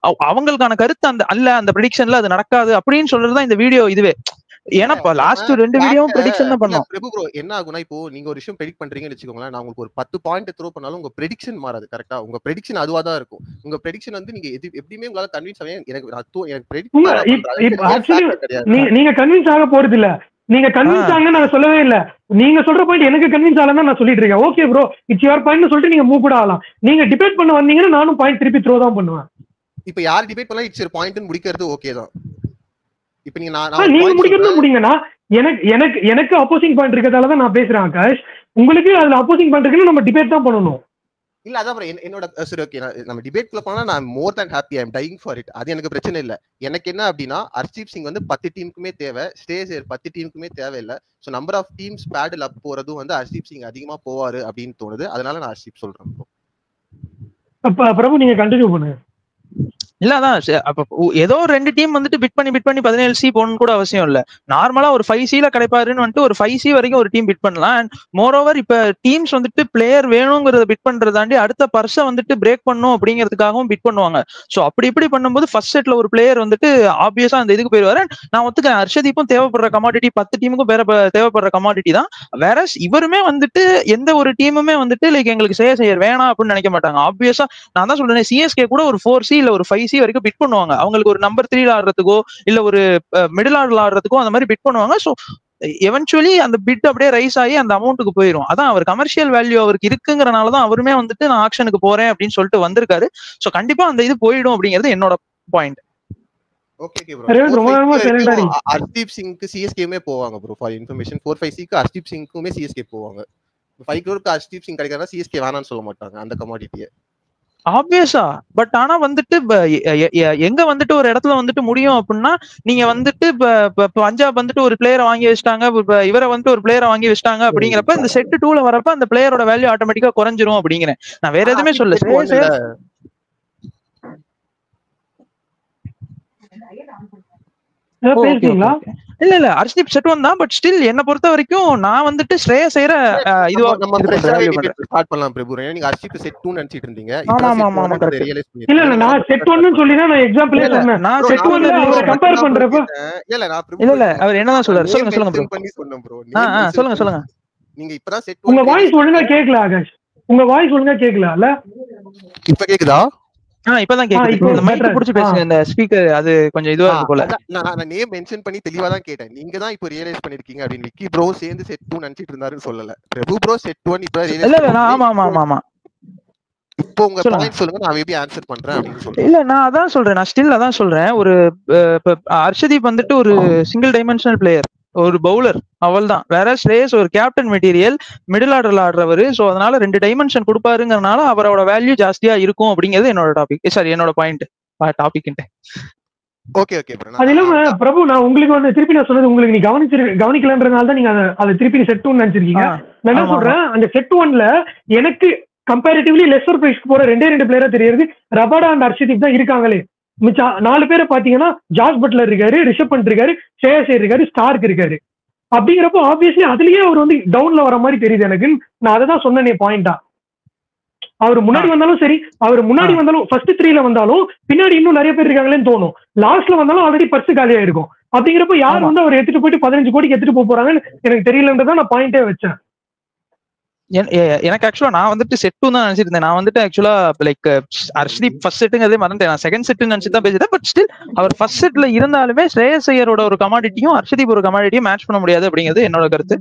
அவங்களுக்கான கருத்து அந்த ப்ரெடிக்ஷன்ல அது நடக்காது அப்படின்னு சொல்றதுதான் இந்த வீடியோ இதுவே. ஏன்னா லாஸ்ட் 2 வீடியோவும் ப்ரெடிக்ஷன் தான் பண்ணோம். பிரபு ப்ரோ என்ன ஆகும்னா, இப்போ நீங்க ஒரு விஷயம் ப்ரெடிக்ட் பண்றீங்கன்னு வச்சுக்கோங்களேன், நான் உங்களுக்கு ஒரு 10 பாயிண்ட் த்ரோ பண்ணாலும் உங்க ப்ரெடிக்ஷன் மாறாது. கரெக்ட்டா? உங்க ப்ரெடிக்ஷன் அதுவா தான் இருக்கும். உங்க ப்ரெடிக்ஷன் வந்து நீங்க எப்படியுமே உங்களால கன்வின்ஸ் ஆக எனக்கு ப்ரெடிக்ட் நீங்க கன்வின்ஸ் ஆக போறது இல்ல. நீங்க கன்வின்ஸ் ஆக நான் சொல்லவே இல்ல. நீங்க சொல்ற பாயிண்ட் எனக்கு கன்வின்ஸ் ஆகலன்னா நான் சொல்லிட்டு இருக்கேன். ஓகே ப்ரோ, இட்ஸ் யுவர் பாயிண்ட்னு சொல்லிட்டு நீங்க மூவ் கூட ஆகலாம். நீங்க டிபேட் பண்ண வந்தீங்கன்னா நானும் பாயிண்ட் திருப்பி த்ரோ தான் பண்ணுவேன். இப்போ யார் டிபேட் பண்ணலாம் இட்ஸ் யுவர் பாயிண்ட்னு முடிக்கிறது ஓகே தான். இப்போ நீங்க முடிக்கிறது முடிங்கன்னா எனக்கு அப்போசிங் பாயிண்ட் இருக்கதால தான் நான் பேசுறேன் ஆகாஷ். உங்களுக்கு அதுல அப்போசிங் பாயிண்ட் இருக்குன்னு நம்ம டிபேட் தான் பண்ணணும். இல்ல அதான் என்னோட சரி ஓகே, நம்ம டிபேட்குள்ள போனா நான் more than happy, I am dying for it. அது எனக்கு பிரச்சனை இல்ல. எனக்கு என்ன அப்படின்னா, ஹர்ஷ்தீப் சிங் வந்து 10 டீமுக்குமே தேவை, ஸ்டேஜ் 10 டீமுக்குமே தேவையில்லை. ஸோ நம்பர் ஆஃப் டீம்ஸ் பேடில் அப் போறதும் வந்து ஹர்ஷ்தீப் சிங் அதிகமா போவாரு அப்படின்னு தோணுது. அதனால நான் ஹர்ஷ்தீப் சொல்றேன். பிரபு நீங்க கண்டினியூ பண்ணுங்க. இல்ல அதான் அப்ப ஏதோ 2 டீம் வந்துட்டு பிட் பண்ணி 17C போகணும்னு கூட அவசியம் இல்ல. நார்மலா ஒரு 5Cல கிடைப்பாருன்னு வந்துட்டு ஒரு 5C வரைக்கும் ஒரு டீம் பிட் பண்ணலாம். அண்ட் மோர் ஓவர் இப்ப டீம்ஸ் வந்துட்டு பிளேயர் வேணுங்கிறத பிட் பண்றதாண்டி அடுத்த பர்ஸை வந்துட்டு பிரேக் பண்ணும் அப்படிங்கிறதுக்காகவும் பிட் பண்ணுவாங்க. சோ அப்படி இப்படி பண்ணும்போது ஃபர்ஸ்ட் செட்ல ஒரு பிளேயர் வந்துட்டு ஆப்வியஸா அந்த இதுக்கு போயிருவாரு. நான் ஒத்துக்கிறேன், ஹர்ஷதீப்பும் தேவைப்படுற கமாடிட்டி 10 டீமுக்கும் தேவைப்படுற கமாடிட்டி தான். வேற இவருமே வந்துட்டு எந்த ஒரு டீமுமே வந்துட்டு லைக் எங்களுக்கு செய்ய வேணாம் அப்படின்னு நினைக்க மாட்டாங்க. ஆப்வியஸா நான் தான் சொல்றேன், சிஎஸ்கே கூட ஒரு 4C இல்ல ஒரு 5C வரைக்கும் பிட் பண்ணுவாங்க. அவங்களுக்கு ஒரு நம்பர் 3 ஆடுறதுக்கோ இல்ல ஒரு மிடில் ஆர்டர் ஆடுறதுக்கோ அந்த மாதிரி பிட் பண்ணுவாங்க. சோ எவென்ச்சுவலி அந்த பிட் அப்படியே ரைஸ் ஆகி அந்த அமௌண்ட்டுக்கு போயிடும். அதான் அவர் கமர்ஷியல் வேல்யூ அவருக்கு இருக்குங்கிறனாலதான் அவருமே வந்துட்டு நான் ஆக்ஷனுக்கு போறேன் அப்படின்னு சொல்லிட்டு வந்திருக்காரு. சோ கண்டிப்பா அந்த இது போயிடும் அப்படிங்கிறது என்னோட பாயிண்ட். ஓகே ப்ரோ, ஹர்ஷ்தீப் சிங்க்கு சிஎஸ்கேமே போவாங்க ப்ரோ. ஃபார் இன்ஃபர்மேஷன் 4-5Cக்கு ஹர்ஷ்தீப் சிங்க்குமே சிஎஸ்கே போவாங்க. 5 crore ஹர்ஷ்தீப் சிங் கிடைக்கிறதா சிஎஸ்கே வேணாம்னு சொல்ல மாட்டாங்க அந்த கமாடிட்டியை. ஆப்வியஸா. பட் ஆனா வந்துட்டு எங்க வந்துட்டு ஒரு இடத்துல வந்துட்டு முடியும் அப்படின்னா, நீங்க வந்துட்டு இப்ப பஞ்சாப் வந்துட்டு ஒரு பிளேயரை வாங்கி வச்சிட்டாங்க, இவரை வந்துட்டு ஒரு பிளேயரை வாங்கி வச்சிட்டாங்க அப்படிங்கிறப்ப இந்த செட் 2ல வரப்ப அந்த பிளேயரோட வேல்யூ ஆட்டோமேட்டிக்கா குறைஞ்சிரும் அப்படிங்கிறேன். நான் வேற எதுவுமே சொல்ல. இல்ல ஹர்ஷ்தீப் செட் 1 தான். பட் ஸ்டில் என்ன பொறுத்த வரைக்கும் நான் வந்துட்டு ஸ்ரேயஸ் ஐயர இதுவா ஸ்டார்ட் பண்ணலாம் பிரபு. நீங்க ஹர்ஷ்தீப் செட் 2 நினைச்சிட்டு இருந்தீங்க. ஆமா இல்ல நான் செட் 1 னு சொல்லி தான் நான் எக்ஸாம்பிளே சொன்னேன். நான் செட் 1ல அவரை கம்பேர் பண்றப்ப இல்ல அவர் என்னதான் சொல்றாரு சொல்லுங்க ப்ரோ. பண்ணி சொன்னேன் ப்ரோ. சொல்லுங்க. நீங்க இப்பதான் செட் 1 உங்க வாய்ஸ் ஒழுங்கா கேக்கல ஆகாஷ். உங்க வாய்ஸ் ஒழுங்கா கேக்கல. இப்ப கேக்குதா? இப்பதான் கேக்குது. இந்த மைக் புடிச்சு பேசுங்க. இந்த ஸ்பீக்கர் அது கொஞ்சம் இதுவா இருக்கு போல. நான் நேம் மென்ஷன் பண்ணி தெளிவா தான் கேட்டேன். நீங்க தான் இப்போ ரியலைஸ் பண்ணிருக்கீங்க அப்படி விக்கி ப்ரோ சேர்ந்து செட் 2 நினைச்சிட்டு இருந்தாருன்னு சொல்லல. பிரபு ப்ரோ செட் 1 இப்ப ரியலைஸ் இல்ல ஆமா இப்போ உங்க பாயிண்ட் சொல்லுங்க, நான் மேபி ஆன்சர் பண்றேன் அப்படின்னு சொல்றேன். இல்ல நான் அதான் சொல்றேன், நான் ஸ்டில் அதான் சொல்றேன். ஒரு ஹர்ஷதீப் வந்துட்டு ஒரு சிங்கிள் டைமென்ஷனல் பிளேயர். ஒரு பவுலர் அவள்தான். வேற ஸ்ரேயஸ் ஒரு கேப்டன் மெட்டீரியல், மிடில் ஆர்டர்ல ஆடுறவரு. சோ அதனால 2 டைமென்ஷன் கொடுப்பாருங்கறனால அவரோட வேல்யூ ஜாஸ்தியா இருக்கும் அப்படிங்கிறது என்னோட டாபிக். சாரி, என்னோட point. Topic. Okay okay bro. அது இல்லாம பிரபு, நான் உங்களுக்கு வந்து திருப்பி நான் சொன்னது உங்களுக்கு நீ கவனிக்கலன்றதுனால தான் நீங்க அதை திருப்பி செட் 2 நினைச்சிருக்கீங்க. நான் என்ன சொல்றேன், அந்த செட் 1ல எனக்கு கம்பேரிட்டிவ்லி லெஸ்ஸர் பிரைஸ்க்கு போற 2 பிளேயரா தெரியுது ரபாடா அண்ட் ஹர்ஷதீப் தான் இருக்காங்களே. மிச்சம் 4 பேரை பாத்தீங்கன்னா ஜாஸ் பட்லர் இருக்காரு, ரிஷப் பண்ட் இருக்காரு, ஸ்ரேயஸ் ஐயர் இருக்காரு, ஸ்டார்க் இருக்காரு. அப்படிங்கிறப்போ ஆப்வியஸ்லி அதுலயே அவர் வந்து டவுன்ல வர மாதிரி தெரியுது எனக்கு. நான் அதை தான் சொன்னேனே பாயிண்டா. அவர் முன்னாடி வந்தாலும் சரி, அவர் முன்னாடி வந்தாலும் ஃபர்ஸ்ட் 3ல வந்தாலும் பின்னாடி இன்னும் நிறைய பேர் இருக்காங்களேன்னு தோணும். லாஸ்ட்ல வந்தாலும் ஆல்ரெடி பர்ஸ் காலியா இருக்கும். அப்படிங்கிறப்ப யார் வந்து அவர் எடுத்துட்டு போயிட்டு 15 கோடிக்கு எடுத்துட்டு போறாங்கன்னு எனக்கு தெரியலன்றதான் நான் பாயிண்டே வச்சேன். எனக்கு ஆக்சுவலா நான் வந்துட்டு செட் 2 தான் நினைச்சிட்டு இருந்தேன். நான் வந்துட்டு ஆக்சுவலா லைக் ஹர்ஷதீப் ஃபர்ஸ்ட் செட்டுங்கிறதே மறந்துட்டேன். நான் செகண்ட் செட் நினைச்சு தான் பேசிட்டேன். பட் ஸ்டில் அவர் ஃபர்ஸ்ட் செட்ல இருந்தாலுமே ஸ்ரேயஸ் ஐயரோட ஒரு கமாடிட்டியும் ஹர்ஷதீப் ஒரு கமாடிட்டியும் மேட்ச் பண்ண முடியாது அப்படிங்கிறது என்னோட கருத்து.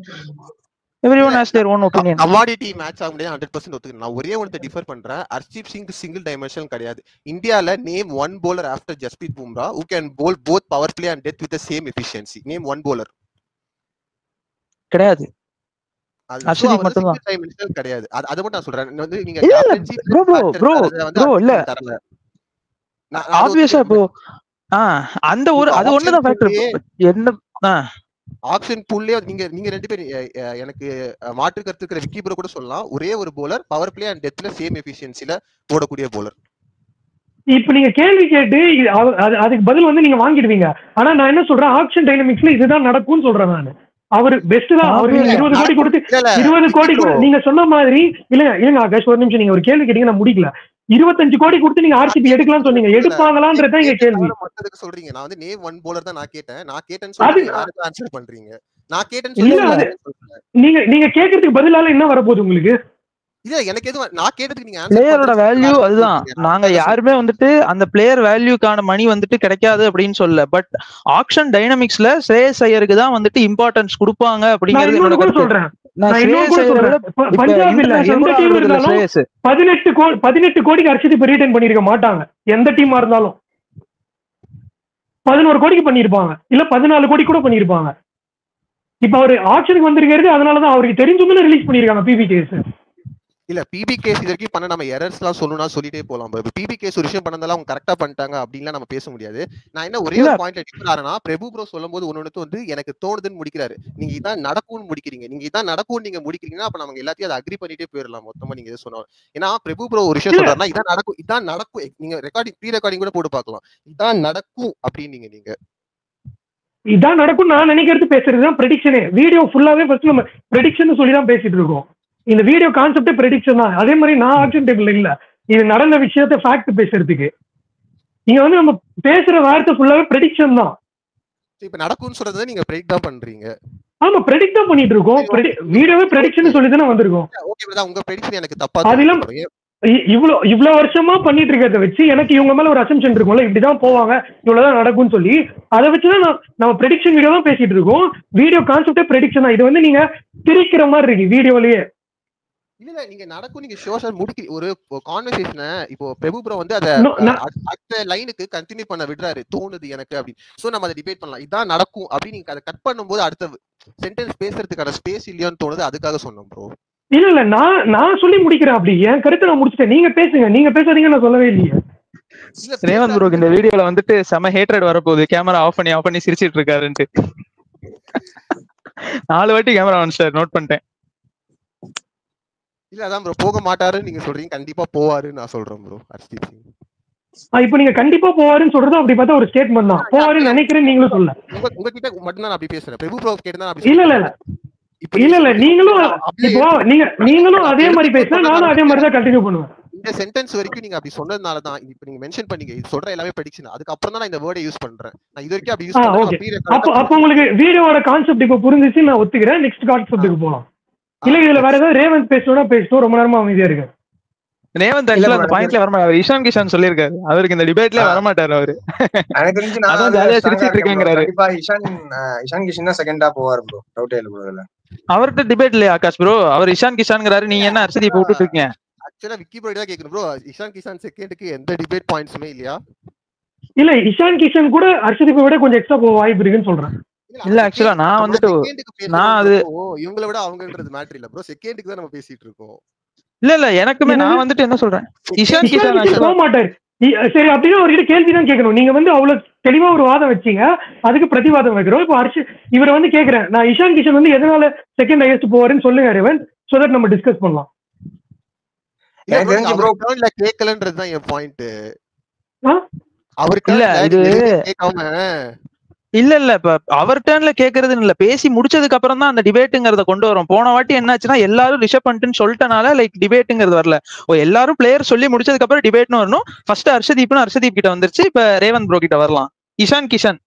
Everyone has their own opinion. Commodity match ஆக முடியாது 100% ஒத்துக்கிறேன். நான் ஒரே ஒன்று டிஃபர் பண்றேன். ஹர்ஷதீப் சிங் சிங்கிள் டைமென்ஷன் கிடையாது. இந்தியால name one bowler after Jasprit Bumrah who can bowl both power play and death with the same efficiency. Name one bowler கிடையாது. ஹர்ஷதீப் மட்டும் தான் டைமென்ஷன் கிடையாது. அது மட்டும் நான் சொல்றேன். வந்து நீங்க ப்ரோ இல்ல ஆப்வியஸா ப்ரோ அந்த ஒரு அது ஒண்ணு தான் ஃபேக்டர். என்ன ஆக்ஷன் பூல்லே நீங்க 2 பேர் எனக்கு மாற்று கருத்து இருக்கிற விக்கி ப்ரோ கூட சொல்லலாம். ஒரே ஒரு போலர் பவர் பிளே அண்ட் டெத்ல சேம் எஃபிஷியன்சில போடக்கூடிய போலர். இப்ப நீங்க கேள்வி கேட்டு அதுக்கு பதில் வந்து நீங்க வாங்கிடுவீங்க. ஆனா நான் என்ன சொல்றேன், ஆக்ஷன் டைனமிக்ஸ்ல இதுதான் நடக்கும்னு சொல்றேன் நான். அவர் பெஸ்ட் தான். அவருக்கு 20 கோடி கொடுத்து 20 கோடி நீங்க சொன்ன மாதிரி இல்லங்க ஆகாஷ் ஒரு நிமிஷம், நீங்க ஒரு கேள்வி கேட்டீங்க நான் முடிக்கல. 25 கோடி கொடுத்து நீங்க ஆர்சிபி எடுக்கலாம்னு சொன்னீங்க, எடுப்பாங்களான்றத இங்க கேள்வி. மத்ததுக்கு சொல்றீங்க. நான் வந்து நேம் ஒன் போலர் தான் நான் கேட்டேன்னு சொல்லி யாருக்கு ஆன்சர் பண்றீங்க? நான் கேட்டேன்னு சொல்லி நீங்க கேக்குறதுக்கு பதிலால என்ன வரப்போகுது உங்களுக்கு? இல்ல எனக்கு எதுவும் நான் கேட்டதுக்கு நீங்க பிளேயரோட வேல்யூ அதுதான். நாங்க யாருமே வந்துட்டு அந்த பிளேயர் வேல்யூக்கான மணி வந்துட்டு கிடைக்காது அப்படின்னு சொல்ல. பட் ஆக்ஷன் டைனமிக்ஸ்ல ஸ்ரேயஸ் ஐயருக்கு தான் வந்துட்டு இம்பார்ட்டன்ஸ் கொடுப்பாங்க அப்படிங்கிறது என்னோட கருத்து. சொல்றேன். 18 கோடிக்கு ஹர்ஷதீப் ரீடைன் பண்ணிருக்க மாட்டாங்க எந்த டீமா இருந்தாலும். 11 கோடிக்கு பண்ணிருப்பாங்க, இல்ல 14 கோடி கூட பண்ணிருப்பாங்க. இப்ப அவரு ஆக்ஷனுக்கு வந்திருக்கிறது அதனாலதான் அவருக்கு தெரிஞ்சுன்னு ரிலீஸ் பண்ணிருக்காங்க பிபிகேஸ். இல்ல பிபிகேஸ் இது வரைக்கும் பண்ண நம்ம எரர்ஸ் எல்லாம் சொல்லணும்னா சொல்லிட்டே போலாம். பிபிகேஸ் ஒரு விஷயம் பண்ணதெல்லாம் அவங்க கரெக்டா பண்ணிட்டாங்க அப்படின்லாம் நம்ம பேச முடியாது. நான் என்ன ஒரே ஒரு பாயிண்ட்ல டிஃபர் ஆறேன்னா, பிரபு ப்ரோ சொல்லும் போது ஒன்னொன்னு வந்து எனக்கு தோணுதுன்னு முடிக்கிறாரு. நீங்க இதான் நடக்கும்னு முடிக்கிறீங்க. நீங்க இதான் நடக்கும் நீங்க முடிக்கிறீங்கன்னா அப்ப நம்ம எல்லாத்தையும் அதை அக்ரி பண்ணிட்டே போயிடலாம் மொத்தமா. நீங்க எது சொன்னாலும் ஏன்னா பிரபு ப்ரோ ஒரு விஷயம் சொல்றாருன்னா இதான் நடக்கும். நீங்க ப்ரீ ரெக்கார்டிங் கூட போட்டு பார்க்கலாம். இதான் நடக்கும் அப்படின்னு நீங்க இதான் நடக்கும் நான் நினைக்கிறது பேசுறதுதான் ப்ரெடிக்ஷனே. வீடியோ ஃபுல்லாவே ஃபர்ஸ்ட் நம்ம ப்ரெடிக்ஷன் சொல்லி தான் பேசிட்டு இருக்கோம். இந்த வீடியோ கான்செப்டே ப்ரெடிக்ஷன் தான். அதே மாதிரி நான் ஆக்ஷன் டேபிள் இல்ல, இது நடந்த விஷயத்தை ஃபேக்ட் பேசுறதுக்கு. நீங்க வந்து நம்ம பேசுற வார்த்தை ஃபுல்லாவே ப்ரெடிக்ஷன் தான். இப்ப நடக்கும்னு சொல்றது நீங்க ப்ரெடிக்ட் தான் பண்றீங்க. ஆமா ப்ரெடிக்ட் தான் பண்ணிட்டு இருக்கோம். வீடியோவே ப்ரெடிக்ஷன் சொல்லி தானே வந்திருக்கோம். ஓகே பிரதா, உங்க ப்ரெடிக்ஷன் எனக்கு தப்பா அதெல்லாம் இவ்வளவு வருஷமா பண்ணிட்டு இருக்கிறத வச்சு எனக்கு இவங்க மேல ஒரு அசம்ஷன் இருக்கும்ல, இப்படிதான் போவாங்க இவ்வளவுதான் நடக்கும்னு சொல்லி. அதை வச்சுதான் நம்ம ப்ரெடிக்ஷன் வீடியோ தான் பேசிட்டு இருக்கோம். வீடியோ கான்செப்டே ப்ரெடிக்ஷன் தான். இது வந்து நீங்க பிரிக்கிற மாதிரி இருக்கு வீடியோலயே. இல்ல நீங்க நடக்கும் நீங்க சோஷியல் முடிக்க ஒரு கான்வர்சேஷனை இப்போ பிரபு ப்ரோ வந்து அதை அடுத்த லைனுக்கு கண்டினியூ பண்ண விடுறாரு தோணுது எனக்கு அப்படின்னு. சோ நம்ம அதை டிபேட் பண்ணலாம். இதான் நடக்கும் அப்படின்னு நீங்க அதை கட் பண்ணும்போது அடுத்த சென்டென்ஸ் பேசுறதுக்கான ஸ்பேஸ் இல்லையோன்னு தோணுது. அதுக்காக சொன்னோம் ப்ரோ. இல்ல நான் சொல்லி முடிக்கிறேன். அப்படி என் கருத்தை நான் முடிச்சுட்டேன். நீங்க பேசுங்க. நீங்க பேசாதீங்க நான் சொல்லவே இல்லையே. ரேவந்த் ப்ரோ இந்த வீடியோல வந்துட்டு செம ஹேட்ரட் வரப்போகுது. கேமரா ஆஃப் பண்ணி சிரிச்சிட்டு இருக்காருன்ட்டு 4 வாட்டி கேமரா ஆன் சார் நோட் பண்ணிட்டேன். இல்ல அதான் ப்ரோ போக மாட்டாருன்னு நீங்க சொல்றீங்க. கண்டிப்பா போவாருன்னு நான் சொல்றேன் ப்ரோ. ஹர்ஷதீப் சிங் இப்ப நீங்க கண்டிப்பா போவாருன்னு சொல்றது அப்படி பார்த்தா ஒரு ஸ்டேட்மெண்ட் தான். போவாருன்னு நினைக்கிறேன் நீங்களும் சொல்ல. உங்ககிட்ட மட்டும் தான் அப்படி பேசுறேன். பிரபு ப்ரோ கேட்டா இல்ல நீங்களும் இப்போ நீங்களும் அதே மாதிரி பேசினா நானும் அதே மாதிரி தான் கண்டினியூ பண்ணுவேன். இந்த சென்டென்ஸ் வரைக்கும் நீங்க அப்படி சொன்னதுனால தான் இப்ப நீங்க மென்ஷன் பண்ணீங்க. இது சொல்ற எல்லாமே ப்ரெடிக்ஷன். அதுக்கு அப்புறம் தான் நான் இந்த வேர்டை யூஸ் பண்றேன். நான் இது வரைக்கும் அப்படி யூஸ் பண்ணேன். அப்ப உங்களுக்கு வீடியோவோட கான்செப்ட் இப்ப புரிஞ்சிச்சு, நான் ஒத்துக்கிறேன். நெக்ஸ்ட் கான்செப்ட்டுக்கு போலாம். இல்ல இதுல வேற ஏதாவது ரேவந்த் பேசணும். ரொம்ப நேரமா அமைதியா இருக்கு. ரேவந்த் ஆக்சுவலா அந்த பாயிண்ட்ல வர மாட்டாரு. இஷான் கிஷான் சொல்லிருக்காரு அவருக்கு இந்த டிபேட்ல வர மாட்டாரு. அவரு எனக்கு தெரிஞ்சு நான் ஜாலியா சிரிச்சிட்டு இருக்கேங்கறாரு. கண்டிப்பா இஷான் கிஷன் தான் செகண்டா போவார் ப்ரோ. டவுட்டே இல்ல ப்ரோ. இதுல அவர்ட்ட டிபேட் இல்லையா ஆகாஷ் ப்ரோ? அவர் இஷான் கிஷான்ங்கறாரு. நீங்க என்ன ஹர்ஷதீப் விட்டுட்டு இருக்கீங்க? ஆக்சுவலா விக்கி ப்ரோ தான் கேக்குறேன் ப்ரோ. இஷான் கிஷான் செகண்டுக்கு எந்த டிபேட் பாயிண்ட்ஸ்மே இல்லையா? இல்ல இஷான் கிஷன் கூட ஹர்ஷதீப்பை விட கொஞ்சம் எக்ஸ்ட்ரா போக வாய்ப்பு இருக்குன்னு சொல்றேன். இல்ல ஆக்சுவலா நான் வந்துட்டு நான் அது இவங்களை விட அவங்கன்றது மேட்டர் இல்ல ப்ரோ, செகண்டுக்கு தான் நம்ம பேசிட்டு இருக்கோம். இல்ல எனக்குமே நான் வந்துட்டு என்ன சொல்றேன், இஷான் கிஷன் போக மாட்டாரு. சரி அப்படின்னா அவர்கிட்ட கேள்விதான் கேட்கணும். நீங்க வந்து அவ்வளவு தெளிவா ஒரு வாதம் வச்சீங்க, அதுக்கு பிரதிவாதம் வைக்கிறோம். இப்போ இவர் வந்து கேக்குறேன், நான் இஷான் கிஷன் வந்து எதனால செகண்ட் ஹையஸ்ட் போவாருன்னு சொல்லுங்க ரேவன், சோ தட் நம்ம டிஸ்கஸ் பண்ணலாம். கேட்கலன்றதுதான் என் பாயிண்ட். அவருக்கு இல்ல இது கேட்காம இல்ல இப்ப அவர் டர்ன்ல கேக்குறதுன்னு இல்ல, பேசி முடிச்சதுக்கு அப்புறம் தான் அந்த டிபேட்டுங்கிறத கொண்டு வரும். போன வாட்டி என்னாச்சுன்னா எல்லாரும் ரிஷப் பண்ணிட்டுன்னு சொல்லிட்டனால லைக் டிபேட்டுங்கிறது வரல. எல்லாரும் பிளேயர் சொல்லி முடிச்சதுக்கு அப்புறம் டிபேட்னு வரணும். ஃபர்ஸ்ட் ஹர்ஷதீப் கிட்ட வந்துருச்சு, இப்ப ரேவந்த் ப்ரோ கிட்ட வரலாம். இஷான் கிஷன்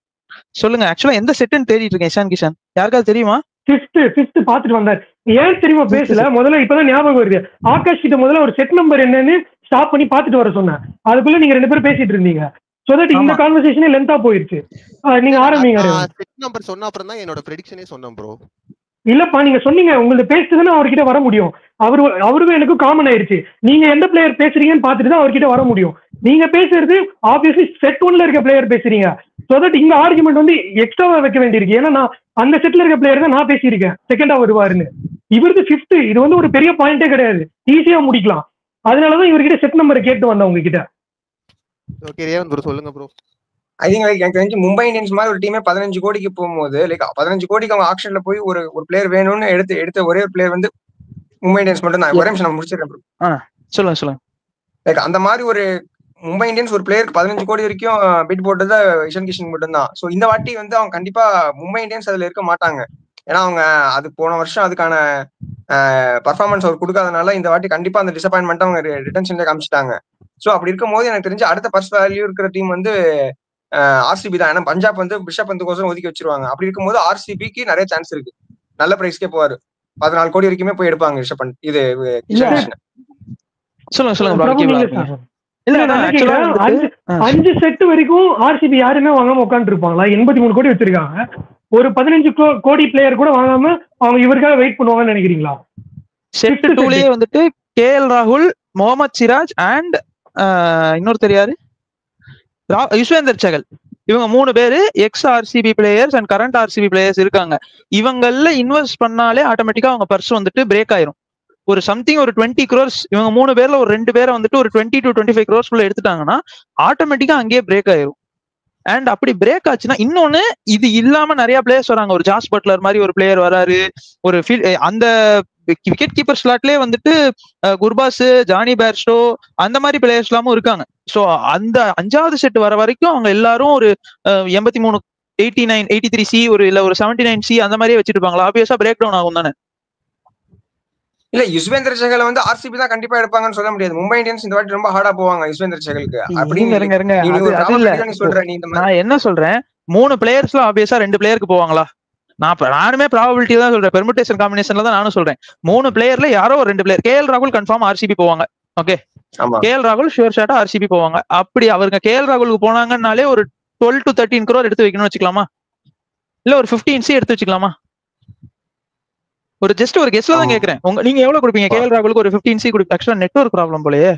சொல்லுங்க, ஆக்சுவலா எந்த செட்டுன்னு தேடிட்டு இருக்கேன். இஷான் கிஷன் யாருக்காவது தெரியுமா? ஃபிஃப்த் பாத்துட்டு வந்தார். ஏன் தெரியுமா பேசல, முதல்ல இப்பதான் ஞாபகம் வருது. ஆகாஷ் கிட்ட முதல்ல ஒரு செட் நம்பர் என்னன்னு ஸ்டாப் பண்ணி பாத்துட்டு வர சொன்னேன். அதுக்குள்ள நீங்க 2 பேரும் பேசிட்டு இருந்தீங்க. சோ தட் இந்த கான்வர்சேஷனே லென்த்தா போயிருச்சு. நீங்க ஆரம்பிங்க. செட் நம்பர் சொன்ன அப்புறம் தான் என்னோட பிரெடிக்ஷனே சொன்னேன் ப்ரோ. இல்லப்பா நீங்க சொன்னீங்க, உங்களுக்கு பேசிட்டு தானே அவர்கிட்ட வர முடியும். அவருக்கும் எனக்கும் காமன் ஆயிருச்சு. நீங்க எந்த பிளேயர் பேசுறீங்கன்னு பாத்துட்டு தான் அவர்கிட்ட வர முடியும். நீங்க பேசுறது ஆப்வியஸ்லி செட் 1ல இருக்க பிளேயர் பேசுறீங்க. சோ தட் இங்க ஆர்குமெண்ட் வந்து எக்ஸ்ட்ராவா வைக்க வேண்டியிருக்கு. ஏன்னா நான் அந்த செட்ல இருக்க பிளேயர் தான் நான் பேசியிருக்கேன் செகண்டா வருவாருன்னு. இவருக்கு 5th, இது வந்து ஒரு பெரிய பாயிண்டே கிடையாது, ஈஸியா முடிக்கலாம். அதனாலதான் இவர்கிட்ட செட் நம்பரை கேட்டு வந்தேன் உங்ககிட்ட. ஓகே ரேவந்த் ப்ரோ சொல்லுங்க ப்ரோ. ஐ திங்க் லைக் எனக்கு தெரிஞ்சு மும்பை இந்தியன்ஸ் மாதிரி ஒரு டீமே 15 கோடிக்கு போகும்போது லைக் 15 கோடிக்கு அவங்க ஆக்ஷன்ல போய் ஒரு பிளேயர் வேணும்னு எடுத்த ஒரே ஒரு பிளேயர் வந்து மும்பை இந்தியன்ஸ் மட்டும் தான். ஒரே நிமிஷம் நான் முடிச்சிடுறேன். சொல்லுங்க. லைக் அந்த மாதிரி ஒரு மும்பை இந்தியன்ஸ் ஒரு பிளேயருக்கு 15 கோடி வரைக்கும் பிட் போட்டது இஷான் கிஷன் மட்டும் தான். ஸோ இந்த வாட்டி வந்து அவங்க கண்டிப்பா மும்பை இந்தியன்ஸ் அதுல இருக்க மாட்டாங்க. ஏன்னா அவங்க அது போன வருஷம் அதுக்கான பர்ஃபார்மன்ஸ் அவர் கொடுக்காதனால இந்த வாட்டி கண்டிப்பா அந்த டிசப்பாயின்மெண்ட் அவங்க ரிட்டன்ஷன்ல காமிச்சிட்டாங்க. ஸோ அப்படி இருக்கும்போது எனக்கு தெரிஞ்சு அடுத்த பர்ஸ் வேல்யூ இருக்கிற டீம் வந்து ஆர்சிபி தான். ஏன்னா பஞ்சாப் வந்து ரிஷப் பந்துக்கோசரம் ஒதுக்கி வச்சிருவாங்க. அப்படி இருக்கும்போது ஆர்சிபிக்கு நிறைய சான்ஸ் இருக்கு, நல்ல பிரைஸ்க்கே போவாரு. 14 கோடி வரைக்குமே போய் எடுப்பாங்க ரிஷப் பந்த். இது சொல்லுங்க. 5 செட் வரைக்கும் ஆர்சிபி யாருமே வாங்காம உட்காந்து இருப்பாங்களா? 83 கோடி வச்சிருக்காங்க. ஒரு 15 கோடி பிளேயர் கூட வாங்காம அவங்க இவருக்காக வெயிட் பண்ணுவாங்கன்னு நினைக்கிறீங்களா? செட் 2லயே வந்துட்டு கேஎல் ராகுல், முகமது சிராஜ் அண்ட் இன்னொருத்தர் யாரு, யுஸ்வேந்தர் சகல், இவங்க 3 பேரு X RCB players and current RCB players இருக்காங்க. இவங்கள இன்வெஸ்ட் பண்ணாலே ஆட்டோமேட்டிக்கா அவங்க பர்ஸ் வந்துட்டு பிரேக் ஆயிரும். ஒரு சம்திங் ஒரு 20 crores, இவங்க 3 பேர்ல ஒரு 2 பேரை வந்துட்டு ஒரு 20 to 25 crores குள்ள எடுத்துட்டாங்கன்னா ஆட்டோமேட்டிக்கா அங்கேயே பிரேக் ஆயிரும். அண்ட் அப்படி பிரேக் ஆச்சுன்னா இன்னொன்னு, இது இல்லாம நிறைய பிளேயர்ஸ் வராங்க. ஒரு ஜாஸ் பட்லர் மாதிரி ஒரு பிளேயர் வராரு. ஒரு அந்த விக்கெட் கீப்பர் ஸ்லாட்லயே வந்துட்டு குர்பாஸ், ஜானி பேர்ஸ்டோ அந்த மாதிரி பிளேயர்ஸ் எல்லாமும் இருக்காங்க. ஸோ அந்த 5வது செட் வர வரைக்கும் அவங்க எல்லாரும் ஒரு 83, 89, 83C இல்ல ஒரு 79C அந்த மாதிரியே வச்சிட்டு இருப்பாங்களா? ஆப்வியஸா பிரேக் டவுன் ஆகும் தானே. இல்ல யுஸ்வேந்தர் சகலை வந்து ஆர்சிபி தான் கண்டிப்பா எடுப்பாங்கன்னு சொல்ல முடியாது. மும்பை இந்தியன்ஸ் இந்த வாட்டி ரொம்ப ஹார்டா போவாங்க யுஸ்வேந்தர் சகலுக்கு. நான் என்ன சொல்றேன், 3 பிளேயர்ஸ்ல ஆப்வியஸா 2 பிளேயருக்கு போவாங்களா? நானுமே ப்ராபபிலிட்டி தான் சொல்றேன், பெர்முடேஷன் காம்பினேஷன்ல தான் நானும் சொல்றேன். 3 பிளேயர்ல யாரோ ஒரு 2 பிளேயர். கேஎல் ராகுல் கன்ஃபார்ம் ஆர்சிபி போவாங்க. ஓகே, கேஎல் ராகுல் ஷூர் ஷாட்டா ஆர்சிபி போவாங்க. அப்படி அவருக்கு கேஎல் ராகுலுக்கு போனாங்கன்னாலே ஒரு 12 to 13 crore எடுத்து வைக்கணும்னு வச்சுக்கலாமா? இல்ல ஒரு 15C எடுத்து வச்சுக்கலாமா? ஒரு ஜஸ்ட் ஒரு கெஸ்ட்ல தான் கேக்குறேன். நீங்க எவ்வளவு கொடுப்பீங்க கேஎல் ராகுலுக்கு? ஒரு 15C கொடுப்பீங்க. ஆக்சுவலா நெட்வொர்க் ப்ராப்ளம் போலயே.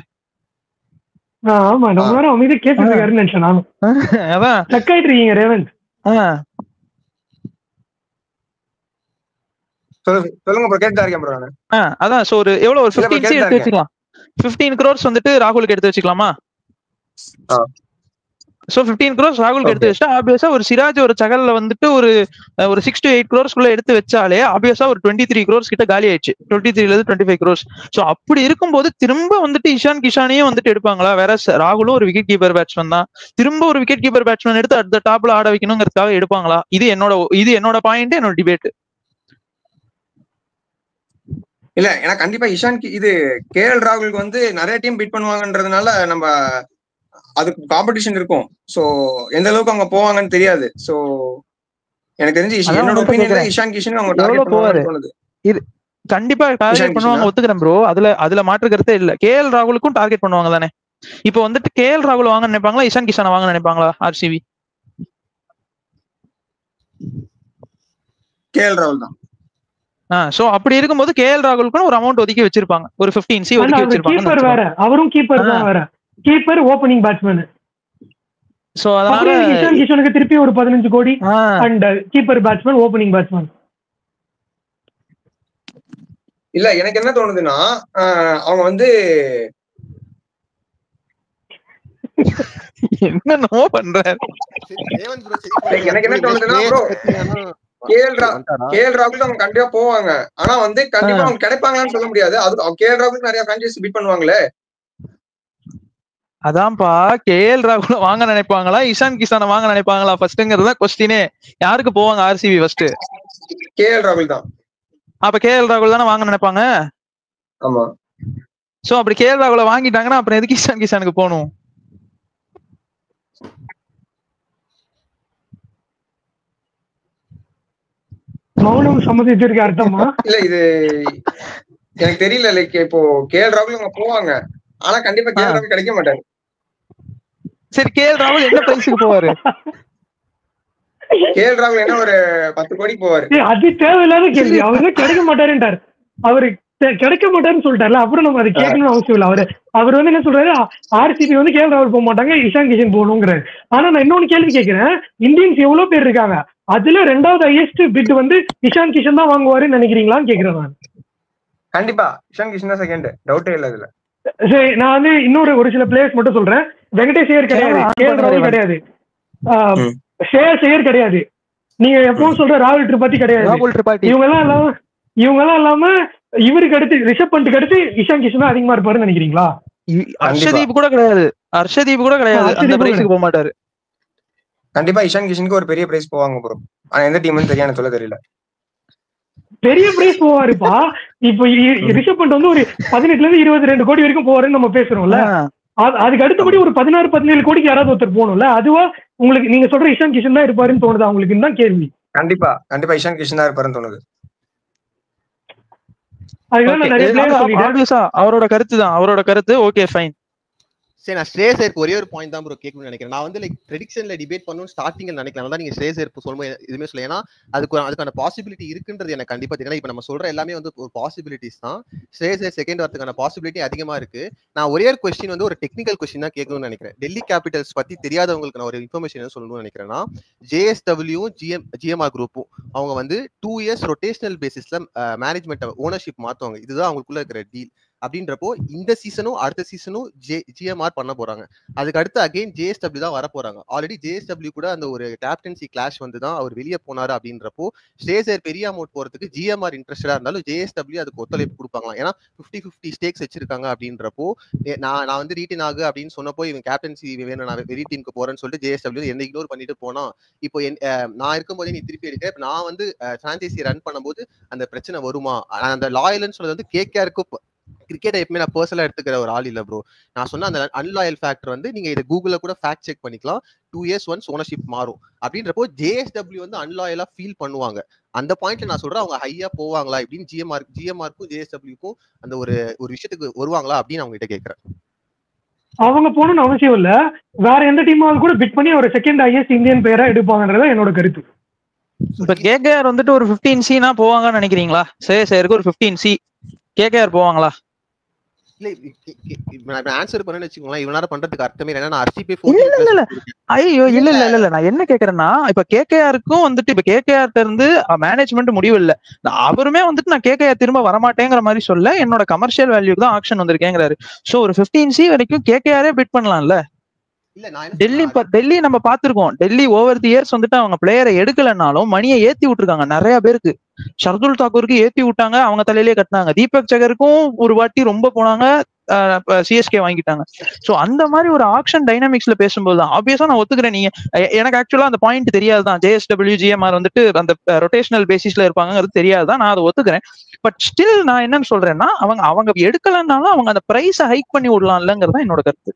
ஆமா, நம்ம வேற அமைதி கேட்கறதுக்கு நினைச்சேன் நானும். அதான் ஸ்டக் ஆயிட்டு இருக்கீங்க ரேவந்த். சொல்லுங்க ப்ரோ, கேட்டா இருக்கேன் ப்ரோ நான். அதான் சோ ஒரு எவ்வளவு ஒரு 15C எடுத்து வச்சுக்கலாம். 15 crores வந்துட்டு ராகுலுக்கு எடுத்து வச்சுக்கலாமா? சோ 15 crores ராகுலுக்கு எடுத்து வச்சா ஆப்வியஸா ஒரு சிராஜ் ஒரு சகல்ல வந்துட்டு ஒரு 6 to 8 crores குள்ள எடுத்து வச்சாலே ஆப்வியஸா ஒரு 23 crores கிட்ட காலி ஆயிடுச்சு. 23ல இருந்து 25 crores. சோ அப்படி இருக்கும்போது திரும்ப வந்துட்டு இஷான் கிஷானையும் வந்துட்டு எடுப்பாங்களா? வேற ராகுலும் ஒரு விக்கெட் கீப்பர் பேட்ஸ்மேன் தான். திரும்ப ஒரு விக்கெட் கீப்பர் பேட்ஸ்மேன் எடுத்து அடுத்த டாப்ல ஆட வைக்கணுங்கிறதுக்காக எடுப்பாங்களா? இது என்னோட பாயிண்ட், என்னோட டிபேட். இல்ல ஏன்னா கண்டிப்பா இது கேஎல் ராகுலுக்கு வந்து நிறைய டீம் பீட் பண்ணுவாங்கன்றதுனால நம்ம அதுக்கு காம்படிஷன் இருக்கும். சோ எந்த அளவுக்கு அவங்க போவாங்கன்னு தெரியாது. சோ எனக்கு தெரிஞ்சு என்னோட ஒபினியன்ல இஷான் கிஷன் அவங்க டார்கெட் பண்ணுவாங்கன்னு தோணுது. இது கண்டிப்பா டார்கெட் பண்ணுவாங்க, ஒத்துக்கிறேன் ப்ரோ. அதுல மாற்று கருத்தே இல்ல. கேஎல் ராகுலுக்கும் டார்கெட் பண்ணுவாங்க தானே. இப்போ வந்துட்டு கேஎல் ராகுல் வாங்க நினைப்பாங்களா, இஷான் கிஷானை வாங்க நினைப்பாங்களா ஆர்சிபி? கேஎல் ராகுல் தான். சோ அப்படி இருக்கும்போது கேஎல் ராகுலுக்கு ஒரு அமௌண்ட் ஒதுக்கி வச்சிருப்பாங்க, ஒரு 15C ஒதுக்கி வச்சிருப்பாங்க. கீப்பர் வேற, அவரும் கீப்பர் தான் வேற. Keeper opening batsman. சோ அதனால அப்புறம் இஷான் கிஷனுக்கு திருப்பி ஒரு 15 கோடி and keeper batsman, opening batsman. இல்ல எனக்கு என்ன தோணுதுன்னா அவங்க வந்து என்னென்னமோ பண்றாரு. எனக்கு என்ன தோணுதுன்னா ப்ரோ கேஎல் ராகுல் அவங்க கண்டிப்பா போவாங்க. ஆனா வந்து கண்டிப்பா அவங்க கிடைப்பாங்களான்னு சொல்ல முடியாது. அது கேஎல் ராகுல் நிறைய பிரான்சைஸ் பீட் பண்ணுவாங்களே. அதான்ப்பா, கேஎல் ராகுல வாங்க நினைப்பாங்களா இஷான் கிஷானை வாங்க நினைப்பாங்களா ஃபர்ஸ்ட்ங்கிறது தான் கொஸ்டினே. யாருக்கு போவாங்க ஆர்சிபி ஃபர்ஸ்ட்? கேஎல் ராகுல் தான். அப்ப கேஎல் ராகுல் தானே வாங்க நினைப்பாங்க. ஆமா. சோ அப்படி கேஎல் ராகுல வாங்கிட்டாங்கன்னா அப்புறம் எதுக்கு இஷான் கிஷானுக்கு போகணும்? மௌனம் சம்மதிச்சிருக்க அர்த்தமா? இல்ல இது எனக்கு தெரியல. லைக் இப்போ கேஎல் ராகுல் அவங்க போவாங்க, ஆனா கண்டிப்பா கேஎல் ராகுல் கிடைக்க மாட்டாரு. சரி, கேஎல் ராகுல் என்ன பிரைஸுக்கு போவாரு? கேஎல் ராகுல் என்ன ஒரு 10 கோடி போவாரு. அது தேவையில்லாத கேள்வி. அவரு கிடைக்க மாட்டாருன்றாரு. அவரு கிடைக்க மாட்டாருன்னு சொல்லிட்டாருல, அப்புறம் நம்ம அதை கேட்கணும்னு அவசியம் இல்லை. அவர் வந்து என்ன சொல்றாரு, ஆர்சிபி வந்து கேஎல் ராகுல் போக மாட்டாங்க, இஷான் கிஷன் போகணுங்கிறாரு. ஆனா நான் இன்னொன்னு கேள்வி கேட்கிறேன், இந்தியன்ஸ் எவ்வளவு பேர் இருக்காங்க, அதுல 2வது ஹையஸ்ட் பிட் வந்து இஷான் கிஷன் தான் வாங்குவாருன்னு நினைக்கிறீங்களான்னு கேட்கிறேன் நான். கண்டிப்பா இஷான் கிஷன் தான் செகண்ட், டவுட்டே இல்ல இதுல. சரி, நான் வந்து ஒரு சில பிளேயர்ஸ் மட்டும் சொல்றேன். வெங்கடேஷ் ஐயர் கிடையாது, கேஎல் ராகுல் கிடையாது, ஸ்ரேயஸ் ஐயர் கிடையாது, நீங்க எப்பவும் சொல்ற ராகுல் திரிபாதி கிடையாது. இவங்க எல்லாம் இல்லாம இவருக்கு அடுத்து ரிஷப் பண்ட்டுக்கு அடுத்து இஷான் கிஷன் அதிகமா இருப்பாருன்னு நினைக்கிறீங்களா? ஹர்ஷதீப் கூட கிடையாது. அந்த பிரைஸ்க்கு போக மாட்டாரு. கண்டிப்பா இஷான் கிஷனுக்கு ஒரு பெரிய பிரைஸ் போவாங்க ப்ரோ. ஆனா எந்த டீம்னு தெரியாது, சொல்ல தெரியல. பெரிய பிரைஸ் போவாருப்பா. இப்போ ரிஷப் பண்ட் வந்து ஒரு 18 இருந்து 22 கோடி வரைக்கும் போவாருன்னு நம்ம பேசுறோம்ல. அதுக்கு அடுத்தபடி ஒரு 16-17 கோடிக்கு யாராவது ஒருத்தர் போகணும்ல. அதுவா உங்களுக்கு நீங்க சொல்ற இஷான் கிஷன் தான் இருப்பாருன்னு தோணுதா உங்களுக்கு? தான் கேள்வி. கண்டிப்பா இஷான் கிஷன் தான் இருப்பாருன்னு தோணுது. அவரோட கருத்து ஓகே ஃபைன். சரி, நான் ஸ்ரேயஸ் ஐயருக்கு ஒரே ஒரு பாயிண்ட் தான் ப்ரோ கேட்கணும்னு நினைக்கிறேன். நான் வந்து லைக் ப்ரெடிக்ஷன்ல டிபேட் பண்ணணும்னு ஸ்டார்டிங்ல நினைக்கிறேன். அதான் நீங்க ஸ்ரேயஸ் ஐயர் சொல்லும்போது எதுவுமே சொல்ல, ஏன்னா அதுக்கான பாசிபிலிட்டி இருக்குன்றது எனக்கு கண்டிப்பா தெரியும். இப்ப நம்ம சொல்ற எல்லாமே வந்து ஒரு பாசிபிலிட்டிஸ் தான். ஸ்ரேயஸ் ஐயர் செகண்ட் வரதுக்கான பாசிபிலிட்டி அதிகமா இருக்கு. நான் ஒரே ஒரு கொஸ்டின் வந்து ஒரு டெக்னிக்கல் கொஸ்டின் தான் கேட்கணும்னு நினைக்கிறேன். டெல்லி கேபிட்டல்ஸ் பத்தி தெரியாதவங்களுக்கு நான் ஒரு இன்ஃபர்மேஷன் சொல்லணும்னு நினைக்கிறேன்னா, ஜேஎஸ்டபிள்யூவும் ஜிஎம்ஆர் குரூப்பும் அவங்க வந்து 2 இயர்ஸ் ரொட்டேஷனல் பேசிஸ்ல மேனேஜ்மெண்ட் ஓனர்ஷிப் மாத்துவாங்க. இதுதான் அவங்களுக்குள்ள இருக்கிற டீல். அப்படின்றப்போ இந்த சீசனும் அடுத்த சீசனும் ஜிஎம்ஆர் பண்ண போறாங்க. அதுக்கு அடுத்து அகைன் ஜேஎஸ்டபிள்யூ தான் வர போறாங்க. ஆல்ரெடி ஜேஎஸ்டபிள்யூ கூட அந்த ஒரு கேப்டன்சி கிளாஷ் வந்து தான் அவர் வெளியே போனாரு. அப்படின்றப்போ ஸ்ரேயஸ் ஐயர் பெரிய அமௌண்ட் போறதுக்கு ஜிஎம்ஆர் இன்ட்ரெஸ்டடா இருந்தாலும் ஜேஎஸ்டபிள்யூ அதுக்கு ஒத்துழைப்பு கொடுப்பாங்க. ஏன்னா 50-50 ஸ்டேக்ஸ் வச்சிருக்காங்க. அப்படின்றப்போ நான் வந்து ரீட்டன் ஆகு அப்படின்னு சொன்னப்போ இவன் கேப்டன்சி வேணும், நான் வெளி டீமுக்கு போறேன்னு சொல்லிட்டு ஜேஎஸ்டபிள்யூ என்ன இக்னோர் பண்ணிட்டு போனா, இப்போ நான் இருக்கும்போதே நீ திருப்பி எடுக்க, இப்போ நான் வந்து பிரான்சைசி ரன் பண்ணும்போது அந்த பிரச்சனை வருமா? அந்த லாயல்னு சொல்றது வந்து கேகேஆருக்கு கிரிக்கெட் எப்பவுமே நான் பர்சனலா எடுத்துக்கிற ஒரு ஆள் இல்ல ப்ரோ. நான் சொன்ன அந்த அன்லாயல் ஃபேக்டர் வந்து நீங்க இதை கூகுள்ல கூட ஃபேக்ட் செக் பண்ணிக்கலாம். 2 இயர்ஸ் ஒன்ஸ் ஓனர்ஷிப் மாறும். அப்படின்றப்போ ஜேஎஸ்டபிள்யூ வந்து அன்லாயலா ஃபீல் பண்ணுவாங்க. அந்த பாயிண்ட்ல நான் சொல்றேன், அவங்க ஹையா போவாங்களா இப்படின்னு ஜிஎம்ஆருக்கும் ஜேஎஸ்டபிள்யூக்கும் அந்த ஒரு விஷயத்துக்கு வருவாங்களா அப்படின்னு அவங்க கிட்ட கேட்கறேன். அவங்க போகணும்னு அவசியம் இல்ல, வேற எந்த டீமாவது கூட பிட் பண்ணி ஒரு செகண்ட் ஹையஸ்ட் இந்தியன் பிளேயரா எடுப்பாங்கன்றத என்னோட கருத்து. இப்ப கேகேஆர் வந்துட்டு ஒரு 15C போவாங்கன்னு நினைக்கிறீங்களா? சரி, ஒரு 15C கேகேஆர் போவாங்களா? இல்ல ஆன்சர் பண்ணேன்னு வச்சுக்கோங்களேன், இவனால பண்றதுக்கு அர்த்தமே இல்லை. நான் ஆர்சிபி ஐயோ இல்ல நான் என்ன கேக்குறேன்னா, இப்ப கேகேஆருக்கும் வந்துட்டு இப்ப கேகேஆர்ட்ட இருந்து மேனேஜ்மெண்ட் முடிவு இல்ல, அவருமே வந்துட்டு நான் கேகேஆர் திரும்ப வரமாட்டேங்கிற மாதிரி சொல்ல, என்னோட கமர்ஷியல் வேல்யூக்கு தான் ஆக்ஷன் வந்திருக்கேங்கிறாரு. சோ ஒரு 15C வரைக்கும் கேகேஆரே பிட் பண்ணலாம்ல. டெல்லி நம்ம பாத்துருக்கோம். டெல்லி ஓவர் தி இயர்ஸ் வந்துட்டு அவங்க பிளேயரை எடுக்கலனாலும் மணியை ஏத்தி விட்டுருக்காங்க நிறைய பேருக்கு. ஷர்துல் தாக்கூருக்கு ஏத்தி விட்டாங்க, அவங்க தலையிலேயே கட்டினாங்க. தீபக் சகருக்கும் ஒரு வாட்டி ரொம்ப போனாங்க, சிஎஸ்கே வாங்கிட்டாங்க. சோ அந்த மாதிரி ஒரு ஆக்ஷன் டைனாமிக்ஸ்ல பேசும்போது ஆப்வியஸா நான் ஒத்துக்கிறேன். நீங்க எனக்கு ஆக்சுவலா அந்த பாயிண்ட் தெரியாதுதான், ஜேஎஸ்டபிள்யூ ஜிஎம்ஆர் வந்துட்டு அந்த ரொட்டேஷனல் பேசிஸ்ல இருப்பாங்கிறது தெரியாதுதான், நான் அதை ஒத்துக்கிறேன். பட் ஸ்டில் நான் என்னன்னு சொல்றேன்னா, அவங்க எடுக்கலன்னாலும் அவங்க அந்த பிரைஸை ஹைக் பண்ணி விடலாம்லங்கிறது என்னோட கருத்து.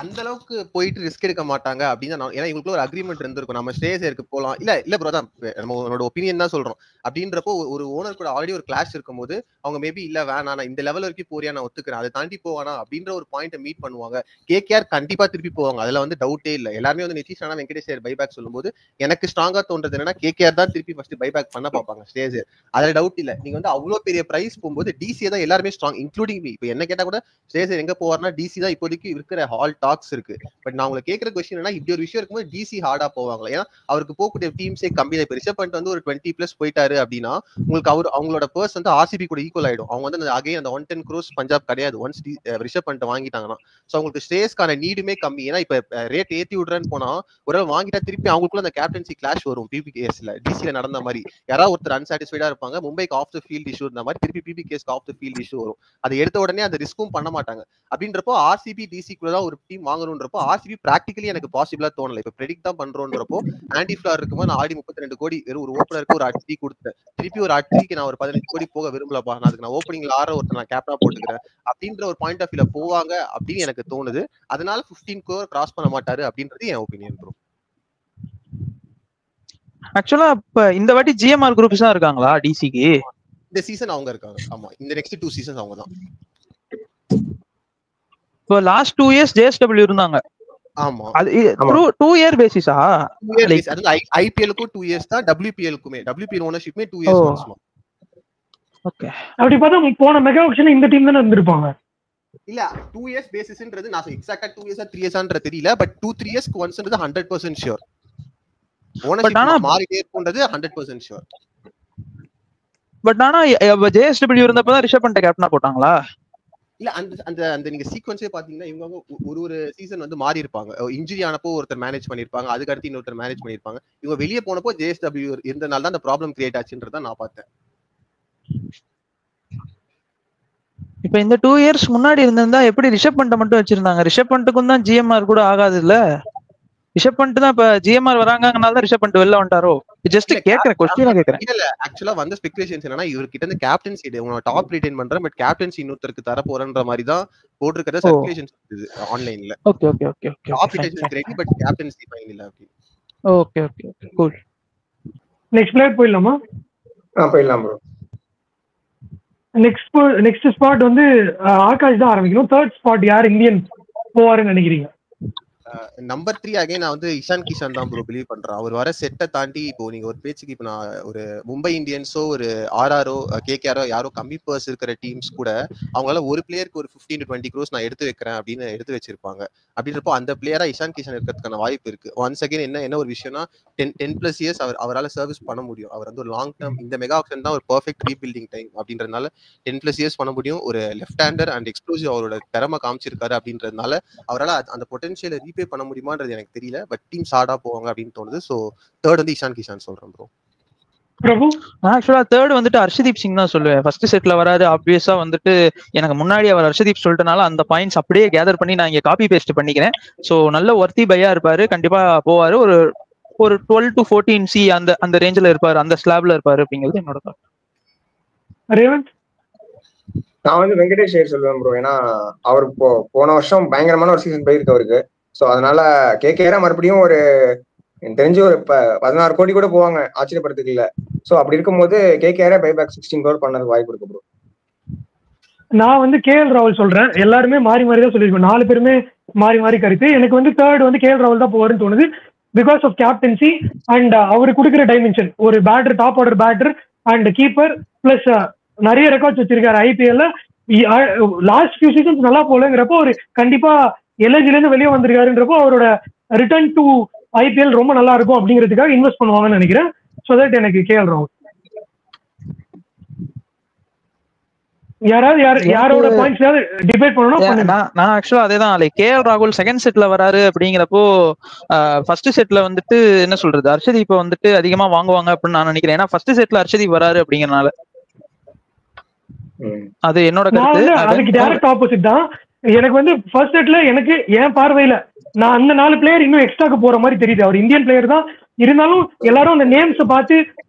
அந்த அளவுக்கு போயிட்டு ரிஸ்க் எடுக்க மாட்டாங்க அப்படின்னு நான், ஏன்னா இவங்களுக்குள்ள ஒரு அக்ரிமெண்ட் இருந்திருக்கும், நம்ம ஸ்ரேயஸ் ஐயருக்கு போலாம். இல்ல ப்ரோ, தான் நம்மளோட ஒப்பீனியன் தான் சொல்றோம். அப்படின்றப்போ ஒரு ஓனர் கூட ஆல்ரெடி ஒரு கிளாஷ் இருக்கும் போது அவங்க மேபி இல்ல வேணா, நான் இந்த லெவல் வரைக்கும் போறியா, நான் ஒத்துக்கிறேன், அதை தாண்டி போவானா அப்படின்ற ஒரு பாயிண்ட்டை மீட் பண்ணுவாங்க. கேகேஆர் கண்டிப்பா திருப்பி போவாங்க, அதுல வந்து டவுட்டே இல்லை. எல்லாருமே வந்து நிதிஷ் ராணா வெங்கடேஷ் ஐயர் பைபேக் சொல்லும்போது எனக்கு ஸ்ட்ராங்கா தோன்றது என்னன்னா, கேகேஆர் தான் திருப்பி ஃபர்ஸ்ட் பைபேக் பண்ண பார்ப்பாங்க ஸ்ரேயஸ் ஐயர், அதுல டவுட் இல்ல. நீங்க வந்து அவ்வளவு பெரிய பிரைஸ் போகும்போது டிசிஏ தான் எல்லாருமே ஸ்ட்ராங், இன்க்ளூடிங் மீ. இப்போ என்ன கேட்டா கூட ஸ்ரேயஸ் ஐயர் எங்க போவார்னா டிசி தான் இப்போதைக்கு இருக்கிற ஆல் டாக்ஸ் இருக்கு. பட் நான் உங்களை கேட்கிற கொஸ்டின் என்ன, இப்படி ஒரு விஷயம் இருக்கும்போது டிசி ஹார்டா போவாங்களா? ஏன்னா அவருக்கு போகக்கூடிய டீம்ஸே கம்மி தான். இப்போ ரிஷப் பண்ட் வந்து ஒரு 20+ போயிட்டாரு அப்படின்னா உங்களுக்கு அவங்களோட பர்ஸ் வந்து ஆர்சிபி கூட ஈக்குவல் ஆயிடும். அவங்க வந்து அகைன் அந்த 110 crores பஞ்சாப் கிடையாது ஒன்ஸ் ரிஷப் பண்ட் வாங்கிட்டாங்கன்னா. ஸோ அவங்களுக்கு ஸ்டேஸ்க்கான நீடுமே கம்மி. ஏன்னா இப்ப ரேட் ஏத்தி விடுறேன்னு போனா ஒரு வாங்கிட்டா திருப்பி அவங்களுக்குள்ள அந்த கேப்டன்சி கிளாஷ் வரும். பிபிகேஎஸ்ல டிசில நடந்த மாதிரி யாராவது ஒருத்தர் அன்சாட்டிஸ்ஃபைடா இருப்பாங்க, மும்பைக்கு ஆஃப் த ஃபீல்ட் இஷ்யூ இருந்த மாதிரி திருப்பி பிபிகேஸ்க்கு ஆஃப் த ஃபீல்ட் இஷ்யூ வரும். அதை எடுத்த உடனே அந்த ரிஸ்க்கும் பண்ண மாட்டாங்க. அப்படின்றப்போ ஆர்சிபி டிசிக்குள்ள தான் ஒரு டீம் வாங்கணும்ன்றப்போ ஆர்சிபி பிராக்டிகலி எனக்கு பாசிபிளா தோணல. இப்ப ப்ரெடிக்ட் தான் பண்றோன்றப்போ ஆன்டி ஃபிளார் இருக்கும்போது நான் ஆடி 32 கோடி வெறும் ஒரு ஓப்பனருக்கு ஒரு அட்லி கொடுத்தேன். திருப்பி ஒரு அட்லிக்கு நான் ஒரு 15 கோடி போக விரும்பலப்பா, நான் அதுக்கு நான் ஓப்பனிங்ல ஆற ஒருத்தர் நான் கேப்டனா போட்டுக்கிறேன் அப்படின்ற ஒரு பாயிண்ட் ஆஃப் வியூல போவாங்க அப்படின்னு எனக்கு தோணுது. அதனால 15 crore கிராஸ் பண்ண மாட்டாரு அப்படின்றது என் ஒப்பீனியன் ப்ரோ. ஆக்சுவலா இப்ப இந்த வாட்டி ஜிஎம்ஆர் குரூப்ஸ் தான் இருக்காங்களா டிசிக்கு? இந்த சீசன் அவங்க இருக்காங்க. ஆமா, இந்த நெக்ஸ்ட் 2 சீசன்ஸ் அவங்க தான். இப்போ லாஸ்ட் 2 years ஜேஎஸ்டபிள்யூ இருந்தாங்க. ஆமா, அது 2 year பேசிஸா? அது ஐபிஎல்க்கு 2 years தான், டபிள்யூபிஎல்க்குமே டபிள்யூபிஎல் ஓனர்ஷிப்மே 2 years ஒன்ஸ்மா. ஓகே, அப்படி பார்த்தா போன மெகா ஆக்ஷன்ல இந்த டீம் தான இருந்திருப்பாங்க. இல்ல 2 years பேசிஸ்ன்றது நான் எக்ஸாக்ட்டா 2 years 3 yearsன்ற தெரியல. But 2-3 yearsக்கு ஒன்ஸ்ன்றது 100% sure. ஓனர்ஷிப் மாறிட்டே இருக்கும்ன்றது 100% ஷூர். பட் ஆனா ஜேஎஸ்டபிள்யூ இருந்தப்ப தான் ரிஷப் பண்ட் கேப்டனா போட்டாங்களா? இல்ல அந்த அந்த நீங்க சீக்வன்ஸே பாத்தீங்கன்னா இவங்க ஒரு சீசன் வந்து மாறி இருப்பாங்க. இன்ஜுரி ஆனப்போ ஒருத்தர் மேனேஜ் பண்ணிருப்பாங்க, அதுக்கு அடுத்து இன்னொருத்தர் மேனேஜ் பண்ணிருப்பாங்க. இவங்க வெளியே போனப்போ ஜேஎஸ்டபிள்யூ இருந்தனால தான் அந்த ப்ராப்ளம் கிரியேட் ஆச்சுன்றத நான் பார்த்தேன். இப்ப இந்த 2 years முன்னாடி இருந்திருந்தா எப்படி ரிஷப் பண்ட மட்டும் வச்சிருந்தாங்க? ரிஷப் பண்ட்டுக்கும் தான் ஜிஎம்ஆர் கூட ஆகாது இல்ல? ரிஷப் பண்ட் தான் இப்ப ஜிஎம்ஆர் வராங்கனால தான் ரிஷப் பண்ட் வெளில வந்துட்டாரோ? ஜஸ்ட் கேக்குறேன், கொஸ்டினா கேக்குறேன். இல்ல ஆக்சுவலா வந்து ஸ்பெகுலேஷன்ஸ் என்னன்னா இவர்கிட்ட இருந்து கேப்டன்சி உங்க டாப் ரிட்டைன் பண்றேன் பட் கேப்டன்சி இன்னொருத்தருக்கு தர போறன்ற மாதிரி தான் போட்டுருக்கிற ஸ்பெகுலேஷன்ஸ் இருக்குது ஆன்லைன்ல. Okay okay okay okay. Top retain ready but captaincy fine இல்ல அப்படி. Okay okay okay cool. Next player போயிடலாமா? போயிடலாம் ப்ரோ. நெக்ஸ்ட் ஸ்பாட் வந்து ஆகாஷ் தான் ஆரம்பிக்கணும். தேர்ட் ஸ்பாட் யார் இந்தியன் போவாருன்னு நினைக்கிறீங்க? நம்பர் 3 அகைன் நான் வந்து இஷான் கிஷன் தான் ப்ரோ பிலீவ் பண்றேன். அவர் வர செட்டை தாண்டி இப்போ நீங்க ஒரு பேச்சுக்கு இப்போ நான் ஒரு மும்பை இந்தியன்ஸோ ஒரு ஆர்ஆரோ கேகேஆரோ யாரோ கம்மி பர்ஸ் இருக்கிற டீம்ஸ் கூட அவங்களால ஒரு பிளேயருக்கு ஒரு 15 to 20 crores நான் எடுத்து வைக்கிறேன் அப்படின்னு எடுத்து வச்சிருப்பாங்க. அப்படின்றப்போ அந்த பிளேயரா இஷான் கிஷன் இருக்கிறதுக்கான வாய்ப்பு இருக்கு. ஒன்ஸ் அகைன் என்ன ஒரு விஷயம்னா 10+ years அவரால் சர்வீஸ் பண்ண முடியும். அவர் வந்து ஒரு லாங் டேர்ம் இந்த மெகா ஆக்ஷன் தான் ஒரு பர்ஃபெக்ட் ரீபில்டிங் டைம் அப்படின்றதுனால 10+ years பண்ண முடியும். ஒரு லெஃப்ட் ஹேண்டர் அண்ட் எக்ஸ்ப்ளோசிவ் அவரோட திறமை காமிச்சிருக்காரு அப்படின்றதுனால அவரால் அந்த பொட்டன்ஷியலை ரீபே பண்ண முடியுமான்றது எனக்கு தெரியல. பட் டீம் சார்டா போவாங்க அப்படின்னு தோணுது. சோ தேர்ட் வந்து இஷான் கிஷன் சொல்றேன் ப்ரோ. பிரபு ஆக்சுவலா தேர்ட் வந்துட்டு ஹர்ஷதீப் சிங் தான் சொல்லுவேன். ஃபர்ஸ்ட் செட்ல வராது ஆப்வியஸா வந்துட்டு எனக்கு முன்னாடி அவர் ஹர்ஷதீப் சொல்லிட்டனால அந்த பாயிண்ட்ஸ் அப்படியே கேதர் பண்ணி நான் இங்க காப்பி பேஸ்ட் பண்ணிக்கிறேன். சோ நல்ல ஒர்த்தி பையா இருப்பாரு, கண்டிப்பா போவாரு. ஒரு 12 to 14 C அந்த ரேஞ்சில இருப்பாரு, அந்த ஸ்லாப்ல இருப்பாரு அப்படிங்கிறது என்னோட தாட். ரேவந்த் நான் வந்து வெங்கடேஷ் ஐயர் சொல்லுவேன் ப்ரோ. ஏன்னா அவர் போன வருஷம் பயங்கரமான ஒரு சீசன் போயிருக்கு அவருக்கு. ஸோ அதனால கேகேஆர் மறுபடியும் ஒரு எனக்கு தெரிஞ்சு ஒரு 16 கோடி கூட போவாங்க, ஆச்சரியப்படுறதுக்கு இல்ல. ஸோ அப்படி இருக்கும்போது கேகேஆர் பைபேக் 16 crore பண்ணதுக்கு வாய்ப்பு இருக்கு ப்ரோ. நான் வந்து கேஎல் ராகுல் சொல்றேன். எல்லாருமே மாறி மாறி தான் சொல்லியிருக்கோம், 4 பேருமே மாறி மாறி கருத்து. எனக்கு வந்து தேர்ட் வந்து கேஎல் ராகுல் தான் போவாருன்னு தோணுது. பிகாஸ் ஆஃப் கேப்டன்சி அண்ட் அவரு கொடுக்குற டைமென்ஷன், ஒரு batter, top order batter and keeper plus நிறைய ரெக்கார்ட்ஸ் வச்சிருக்காரு ஐபிஎல்ல. லாஸ்ட் ஃபியூ சீசன்ஸ் நல்லா போலங்கிறப்போ ஒரு கண்டிப்பா எல்ஐஜில இருந்து வெளியே வந்திருக்காருன்றப்போ அவரோட ரிட்டர்ன் டு ஐபிஎல் ரொம்ப நல்லா இருக்கும் அப்படிங்கிறதுக்காக இன்வெஸ்ட் பண்ணுவாங்கன்னு நினைக்கிறேன். ஸோ தட் எனக்கு கேஎல் ராகுல். யாரோட பாயிண்ட்ஸ் டிபேட் பண்ணணும். நான் ஆக்சுவலா அதேதான் லைக் கேஎல் ராகுல் செகண்ட் செட்ல வராரு அப்படிங்கிறப்போ ஃபர்ஸ்ட் செட்ல வந்துட்டு என்ன சொல்றது ஹர்ஷதீப் வந்துட்டு அதிகமா வாங்குவாங்க அப்படின்னு நான் நினைக்கிறேன். ஏன்னா ஃபர்ஸ்ட் செட்ல ஹர்ஷதீப் வராரு அப்படிங்கறனால. அது என்னோட கருத்து. அதுக்கு டைரக்ட் ஆப்போசிட் தான். எனக்கு வந்து ஃபர்ஸ்ட் செட்ல எனக்கு என் பார்வையில நான் அந்த 4 பிளேயர் இன்னும் எக்ஸ்ட்ராக்கு போற மாதிரி தெரியுது. அவர் இந்தியன் பிளேயர் தான் இருந்தாலும் எல்லாரும் அந்த நேம்ஸ் பார்த்து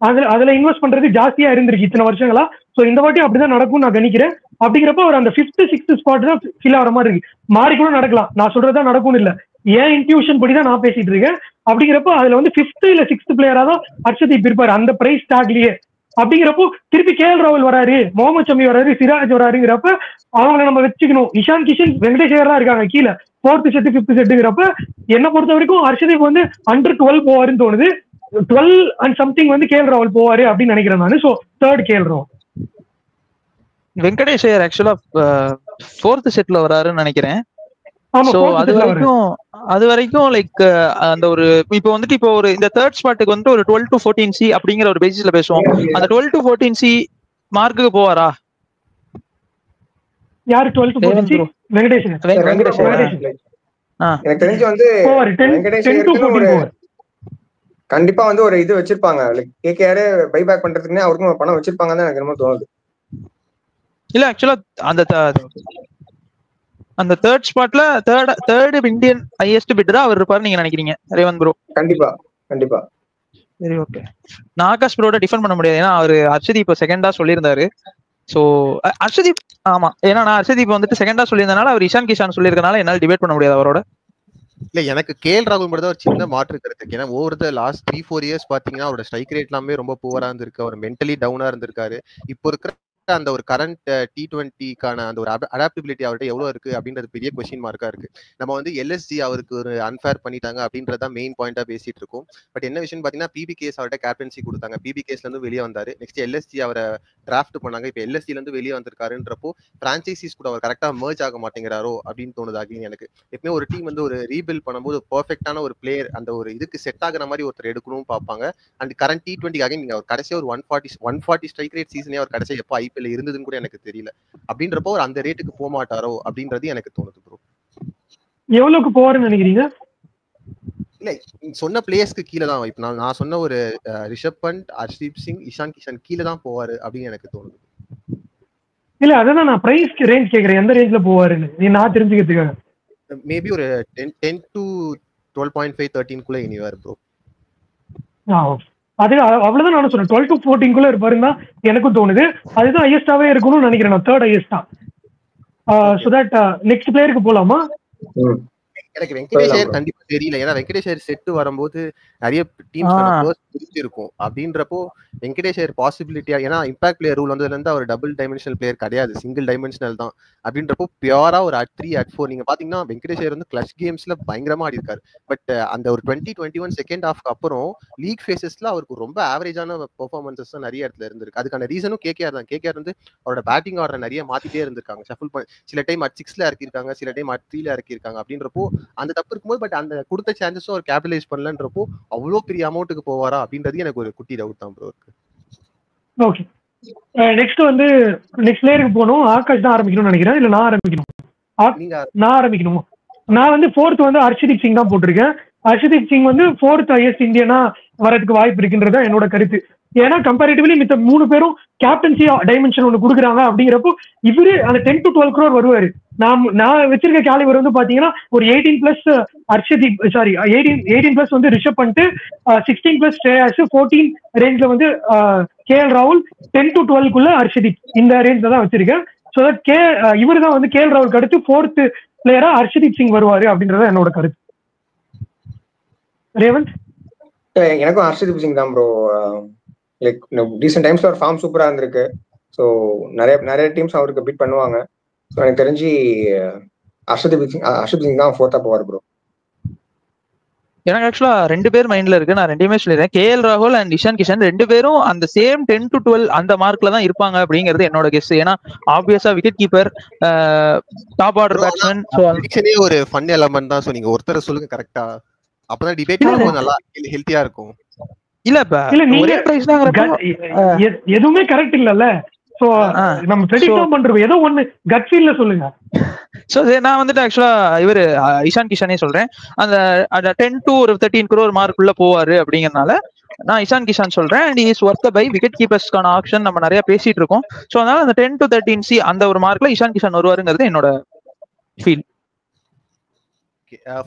அதுல இன்வெஸ்ட் பண்றது ஜாஸ்தியா இருந்திருக்கு இத்தனை வருஷங்களா. சோ இந்த வாட்டி அப்படிதான் நடக்கும் நான் கணிக்கிறேன். அப்படிங்கிறப்ப அவர் அந்த 5th 6th ஸ்பாட் தான் ஃபீல் ஆகிற மாதிரி இருக்கு. மாறி கூட நடக்கலாம், நான் சொல்றதா நடக்கும்னு இல்ல, ஏன் இன்ட்யூஷன் படி தான் நான் பேசிட்டு இருக்கேன். அப்படிங்கிறப்ப அதுல வந்து 5th இல்ல 6th பிளேயரா தான் ஹர்ஷதீப் இருப்பாரு அந்த பிரைஸ் டாக்லயே. அப்படிங்கிறப்போ திருப்பி கேஎல் ராகுல் வராரு, முகமது ஷமி வராரு, சிராஜ் வராருங்கிறப்ப அவங்களை நம்ம வச்சுக்கணும். இஷான் கிஷன், வெங்கடேஷ் ஐயர் தான் இருக்காங்க கீழே 4th செட் 5th செட்டுங்கிறப்ப என்ன பொறுத்த வரைக்கும் ஹர்ஷதீப் வந்து அண்டர் 12 போவாருன்னு தோணுது. 12 and something வந்து கேஎல் ராகுல் போவாரு அப்படின்னு நினைக்கிறேன் நான். சோ தேர்ட் கேஎல் ராகுல். வெங்கடேஷ் ஐயர் ஆக்சுவலா 4th செட்ல வராருன்னு நினைக்கிறேன். ஆமா சோ fourth setல வராரு. அது வரைக்கும் லைக் அந்த ஒரு இப்போ ஒரு இந்த தேர்ட் ஸ்பாட்டுக்கு வந்து ஒரு 12 to 14C அப்படிங்கிற ஒரு பேசிஸ்ல பேசுவோம். அந்த 12 to 14C மார்க்குக்கு போவாரா யாரு 12 to 14C? வெங்கடேஷன். வெங்கடேஷ். எனக்கு தெரிஞ்சு வந்து போவாரு 10 to வெங்கடேஷ் 14 போவாரு. கண்டிப்பா வந்து ஒரு இது வச்சிருப்பாங்க, லைக் கேகேஆர் பைபேக் பண்றதுக்குன்னே அவருக்கும் ஒரு பணம் வச்சிருப்பாங்கன்னு தான் எனக்கு என்னமோ தோணுது. இல்ல ஆக்சுவலா அந்த தேர்ட் ஸ்பாட்ல தேர்ட் இந்தியன் ஹையஸ்ட் பிட்டரா அவர் இருப்பாரு நீங்க நினைக்கிறீங்க ரேவந்த் ப்ரோ? கண்டிப்பா கண்டிப்பா. சரி ஓகே. நான் ஆகாஷ் ப்ரோட டிஃபெண்ட் பண்ண முடியாது, ஏன்னா அவரு ஹர்ஷதீப் இப்போ செகண்டா சொல்லியிருந்தாரு. சோ ஹர்ஷதீப் ஆமா, ஏன்னா நான் ஹர்ஷதீப் வந்துட்டு செகண்டா சொல்லியிருந்தனால அவர் இஷான் கிஷான் சொல்லியிருக்கனால என்னால டிபேட் பண்ண முடியாது அவரோட. இல்ல எனக்கு கேஎல் ராகுல் மட்டும் தான் ஒரு சின்ன மாற்று கருத்து. ஏன்னா ஓவர் லாஸ்ட் 3-4 இயர்ஸ் பாத்தீங்கன்னா அவரோட ஸ்ட்ரைக் ரேட் எல்லாமே ரொம்ப புவரா இருந்திருக்கு. அவர் மென்டலி டவுனா இருந்திருக்காரு. இப்போ இருக்கிற அந்த ஒரு கரண்ட் T20க்கான அந்த ஒரு அடாப்டபிலிட்டி அவர்கிட்ட எவ்வளவு இருக்கு அப்படின்றது பெரிய கொஸ்டின் மார்க்கா இருக்கு. நம்ம வந்து எல்எஸ்ஜி அவருக்கு ஒரு அன்ஃபேர் பண்ணிட்டாங்க அப்படின்றத மெயின் பாயிண்டா பேசிட்டு இருக்கோம். பட் என்ன விஷயம் பாத்தீங்கன்னா பிபிகேஎஸ் அவர்கிட்ட கேப்டன்சி கொடுத்தாங்க, பிபிகேஸ்ல இருந்து வெளியே வந்தாரு. நெக்ஸ்ட் எல்எஸ்ஜி அவரை டிராஃப்ட் பண்ணாங்க. இப்போ எல்எஸ்ஜில இருந்து வெளியே வந்திருக்காருன்றப்போ பிரான்சைசிஸ் கூட அவர் கரெக்டா மர்ஜ் ஆக மாட்டேங்கிறாரோ அப்படின்னு தோணுது. அகைன் எனக்கு எப்பவுமே ஒரு டீம் வந்து ஒரு ரீபில்ட் பண்ணும்போது பெர்ஃபெக்டான ஒரு பிளேயர் அந்த ஒரு இதுக்கு செட் ஆகுற மாதிரி ஒருத்தர் எடுக்கணும்னு பார்ப்பாங்க. அண்ட் கரண்ட் T20 நீங்க அவர் கடைசியா ஒரு 140 ஸ்ட்ரைக் ரேட் சீசனே அவர் கடைசியா எப்போ ஐபிஎல் இருந்ததுன்னு கூட எனக்கு தெரியல. அப்படின்றப்போ அவர் அந்த ரேட்டுக்கு போக மாட்டாரோ அப்படின்றது எனக்கு தோணுது ப்ரோ. எவ்வளவுக்கு போவாருன்னு நினைக்கிறீங்க? இல்ல சொன்ன பிளேயர்ஸ்க்கு கீழே தான். இப்ப நான் சொன்ன ஒரு ரிஷப் பண்ட், ஹர்ஷ்தீப் சிங், இஷான் கிஷன் கீழே தான் போவாரு அப்படின்னு எனக்கு தோணுது. இல்ல அதான் நான் பிரைஸ் ரேஞ்ச் கேக்குறேன், எந்த ரேஞ்ச்ல போவாருன்னு நான் தெரிஞ்சுக்கிறதுக்காக. மேபி ஒரு 10 to 12.5 13 இனிவார் ப்ரோ. அது அவ்வளவுதான் நானும் சொன்னேன், 12 to 14 இருப்பாருன்னு தான் எனக்கும் தோணுது. அதுதான் ஹையஸ்டாவே இருக்கணும்னு நினைக்கிறேன் நான், தேர்ட் ஹையஸ்டா. சோ தட் நெக்ஸ்ட் பிளேயருக்கு போலாமா? எனக்கு வெங்கடேஷ் ஐயர் கண்டிப்பா தெரியல, ஏன்னா வெங்கடேஷ் ஐயர் செட் வரும்போது நிறைய டீம்ஸ் இருக்கும். அப்படின்றப்போ வெங்கடேஷ் ஐயர் பாசிபிலிட்டியா, ஏன்னா இம்பாக்ட் பிளேயர் ரூல் வந்ததுல இருந்து அவர் டபுள் டைமென்ஷனல் பிளேயர் கிடையாது, சிங்கிள் டைமென்ஷனல் தான். அப்படின்றப்போ பியூரா ஒரு at3 at4 நீங்க பாத்தீங்கன்னா வெங்கடேஷ் ஐயர் வந்து கிளட்ச் கேம்ஸ்ல பயங்கரமா ஆடி இருக்காரு. பட் அந்த ஒரு 2021 செகண்ட் ஹாஃப்க்கு அப்புறம் லீக் ஃபேசஸ்ல அவருக்கு ரொம்ப ஆவரேஜான பெர்ஃபார்மன்சஸ் தான் நிறைய இடத்துல இருந்திருக்கு. அதுக்கான ரீசனும் கேகேஆர் தான். கேகேஆர் வந்து அவரோட பேட்டிங் ஆர்டர் நிறைய மாத்திட்டே இருந்திருக்காங்க, ஷஃபிள் பண்ணி சில டைம் at 6ல இறக்கிருக்காங்க, சில டைம் at3ல இறக்கிருக்காங்க. அப்படின்றப்போ அந்த தப்பு இருக்கும்போது பட் அந்த கொடுத்த சான்சஸும் அவர் கேபிடலைஸ் பண்ணலன்றப்போ அவ்வளோ பெரிய அமௌண்ட்டுக்கு போவாரா அப்படின்றது எனக்கு ஒரு குட்டி டவுட் தான் ப்ரோ இருக்கு. ஓகே, நெக்ஸ்ட் வந்து நெக்ஸ்ட் பிளேயருக்கு போகணும். ஆகாஷ் தான் ஆரம்பிக்கணும்னு நினைக்கிறேன், இல்ல நான் ஆரம்பிக்கணும்? நான் ஆரம்பிக்கணும். நான் வந்து 4th வந்து ஹர்ஷதீப் சிங் தான் போட்டிருக்கேன். ஹர்ஷதீப் சிங் வந்து 4th ஹையஸ்ட் இந்தியனா வரதுக்கு வாய்ப்பு இருக்குன்றது என்னோட கருத்து. ஏன்னா கம்பேரிட்டிவ்லி மித்த 3 பேரும் கேப்டன்சி டைமென்ஷன் ஒன்று கொடுக்குறாங்க. அப்படிங்கிறப்போ இவரு அந்த 10 to 12 crore வருவாரு. நான் வச்சிருக்க கேலிபர் வந்து பாத்தீங்கன்னா ஒரு 18+ ஹர்ஷதீப், சாரி 18+ வந்து ரிஷப் பண்ணிட்டு 16+ ஸ்ரேயாஸ், 14 ரேஞ்ச்ல வந்து கேஎல் ராகுல், 10 to 12 ஹர்ஷதீப், இந்த ரேஞ்ச்ல தான் வச்சிருக்கேன். ஸோ தட் இவரு தான் வந்து கேஎல் ராகுலுக்கு அடுத்து 4th பிளேயரா ஹர்ஷதீப் சிங் வருவாரு அப்படின்றத என்னோட கருத்து. ரேவந்த்? எனக்கும் ஹர்ஷதீப் சிங் தான் ப்ரோ. லைக் ரீசெண்ட் டைம்ஸ்ல ஒரு ஃபார்ம் சூப்பரா இருந்திருக்கு. ஸோ நிறைய டீம்ஸ் அவருக்கு பீட் பண்ணுவாங்க. ஸோ எனக்கு தெரிஞ்சு ஹர்ஷதீப் சிங் தான் 4th போவார் ப்ரோ. எனக்கு ஆக்சுவலா 2 பேர் மைண்ட்ல இருக்கு, நான் 2மே சொல்லிடுறேன். கேஎல் ராகுல் அண்ட் இஷான் கிஷன் 2 பேரும் அந்த சேம் 10 to 12 அந்த மார்க்ல தான் இருப்பாங்க அப்படிங்கிறது என்னோட கெஸ். ஏன்னா ஆப்வியஸா wicket keeper, top order batsman, ஒரு ஃபன் எலமெண்ட் தான். சோ நீங்க ஒருத்தர் சொல்லுங்க கரெக்டா, அப்பதான் டிபேட் நல்லா ஹெல்த்தியா இருக்கும். இல்ல ஒரே பிரைஸ் தான் எதுவுமே கரெக்ட் இல்லல்ல. சோ நம்ம ப்ரெடிக்ட் பண்றோம், ஏதோ ஒன்னு கட் ஃபீல்ல சொல்லுங்க. சோ நான் வந்துட்டு ஆக்சுவலா இவரு இஷான் கிஷானே சொல்றேன். அந்த 10 to 13 crore மார்க் உள்ள போவாரு அப்படிங்கறதுனால நான் இஷான் கிஷான் சொல்றேன். And is worth by wicket கீப்பர்ஸ்க்கான ஆப்ஷன் நம்ம நிறைய பேசிட்டு இருக்கோம். சோ அதனால அந்த 10 to 13C அந்த ஒரு மார்க்ல இஷான் கிஷான் வருவாருங்கிறது என்னோட ஃபீல்.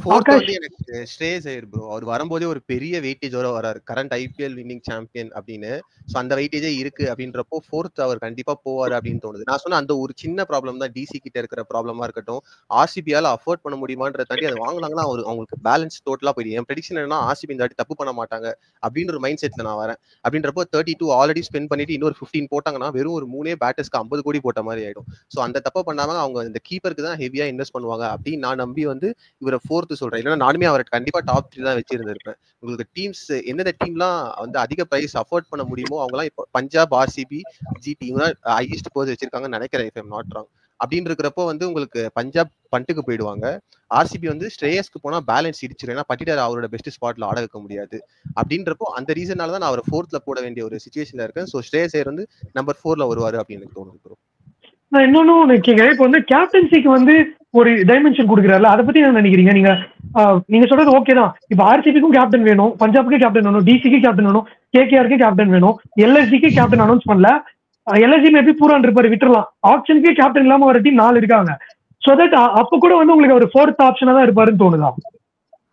4th வந்து எனக்கு ஸ்ரேயஸ் ஐயர் ப்ரோ. அவர் வரும்போதே ஒரு பெரிய வெயிட்டேஜோட வராரு, கரண்ட் ஐபிஎல் வின்னிங் சாம்பியன் அப்படின்னு. ஸோ அந்த வெயிட்டேஜே இருக்கு. அப்படின்றப்போ 4th அவர் கண்டிப்பா போவாரு அப்படின்னு தோணுது. நான் சொன்ன அந்த ஒரு சின்ன ப்ராப்ளம் தான் டிசி கிட்ட இருக்கிற ப்ராப்ளமா இருக்கட்டும், ஆர்சிபியால அஃபோர்ட் பண்ண முடியுமான்றத தாண்டி அதை வாங்கினாங்கன்னா அவங்களுக்கு பேலன்ஸ் டோட்டலா போயிடும். என் ப்ரெடிக்ஷன் என்னன்னா ஆர்சிபி இந்த வாட்டி தப்பு பண்ண மாட்டாங்க அப்படின்ற ஒரு மைண்ட் செட்ல நான் வரேன். அப்படின்றப்போ 32 ஆல்ரெடி ஸ்பெண்ட் பண்ணிட்டு இன்னொரு 15 போட்டாங்கன்னா வெறும் ஒரு 3 பேட்டர்ஸ்க்கு 50 கோடி போட்ட மாதிரி ஆயிடும். ஸோ அந்த தப்பை பண்ணாம அவங்க இந்த கீப்பருக்கு தான் ஹெவியா இன்வெஸ்ட் பண்ணுவாங்க அப்படின்னு நான் நம்பி வந்து இவரை 4th சொல்றேன். இல்லைன்னா நானுமே அவரை கண்டிப்பா டாப் 3 தான் வச்சிருந்திருப்பேன். உங்களுக்கு டீம்ஸ் எந்தெந்த டீம்லாம் வந்து அதிக பிரைஸ் அஃபோர்ட் பண்ண முடியுமோ அவங்கலாம் இப்போ பஞ்சாப், ஆர்சிபி, ஜிடி இவங்க ஹையஸ்ட் போஸ் வச்சிருக்காங்கன்னு நினைக்கிறேன், if I am not wrong. அப்படின்னு இருக்கிறப்போ வந்து உங்களுக்கு பஞ்சாப் பண்ட்டுக்கு போயிடுவாங்க. ஆர்சிபி வந்து ஸ்ரேயஸ்க்கு போனா பேலன்ஸ் இடிச்சிடும். ஏன்னா பட்டிடார் அவரோட பெஸ்ட் ஸ்பாட்ல ஆட வைக்க முடியாது. அப்படின்றப்போ அந்த ரீசனால தான் நான் அவரை 4th போட வேண்டிய ஒரு சிச்சுவேஷன்ல இருக்கேன். ஸோ ஸ்ரேயஸ் ஐயர் வந்து நம்பர் 4 வருவாரு அப்படின்னு எனக்கு தோணுது ப்ரோ. நான் இன்னொன்னு கேட்கிறேன். இப்போ வந்து கேப்டன்சிக்கு வந்து ஒரு டைமென்ஷன் கொடுக்குறாருல, அதை பத்தி என்ன நினைக்கிறீங்க நீங்க? நீங்க சொல்றது ஓகே தான். இப்போ ஆர்சிபிக்கும் கேப்டன் வேணும், பஞ்சாபுக்கு கேப்டன் வேணும், டிசிக்கு கேப்டன் வேணும், கேகேஆருக்கு கேப்டன் வேணும், எல்எஸ்டிக்கு கேப்டன் அனௌன்ஸ் பண்ணல. எல்எஸ்டி மேபி பூரான் இருப்பாரு, விட்டுறலாம். ஆப்ஷனுக்கே கேப்டன் இல்லாம ஒரு டீம் 4 இருக்காங்க. சோ தட் அப்ப கூட வந்து உங்களுக்கு ஒரு 4th ஆப்ஷனா தான் இருப்பாருன்னு தோணுதா?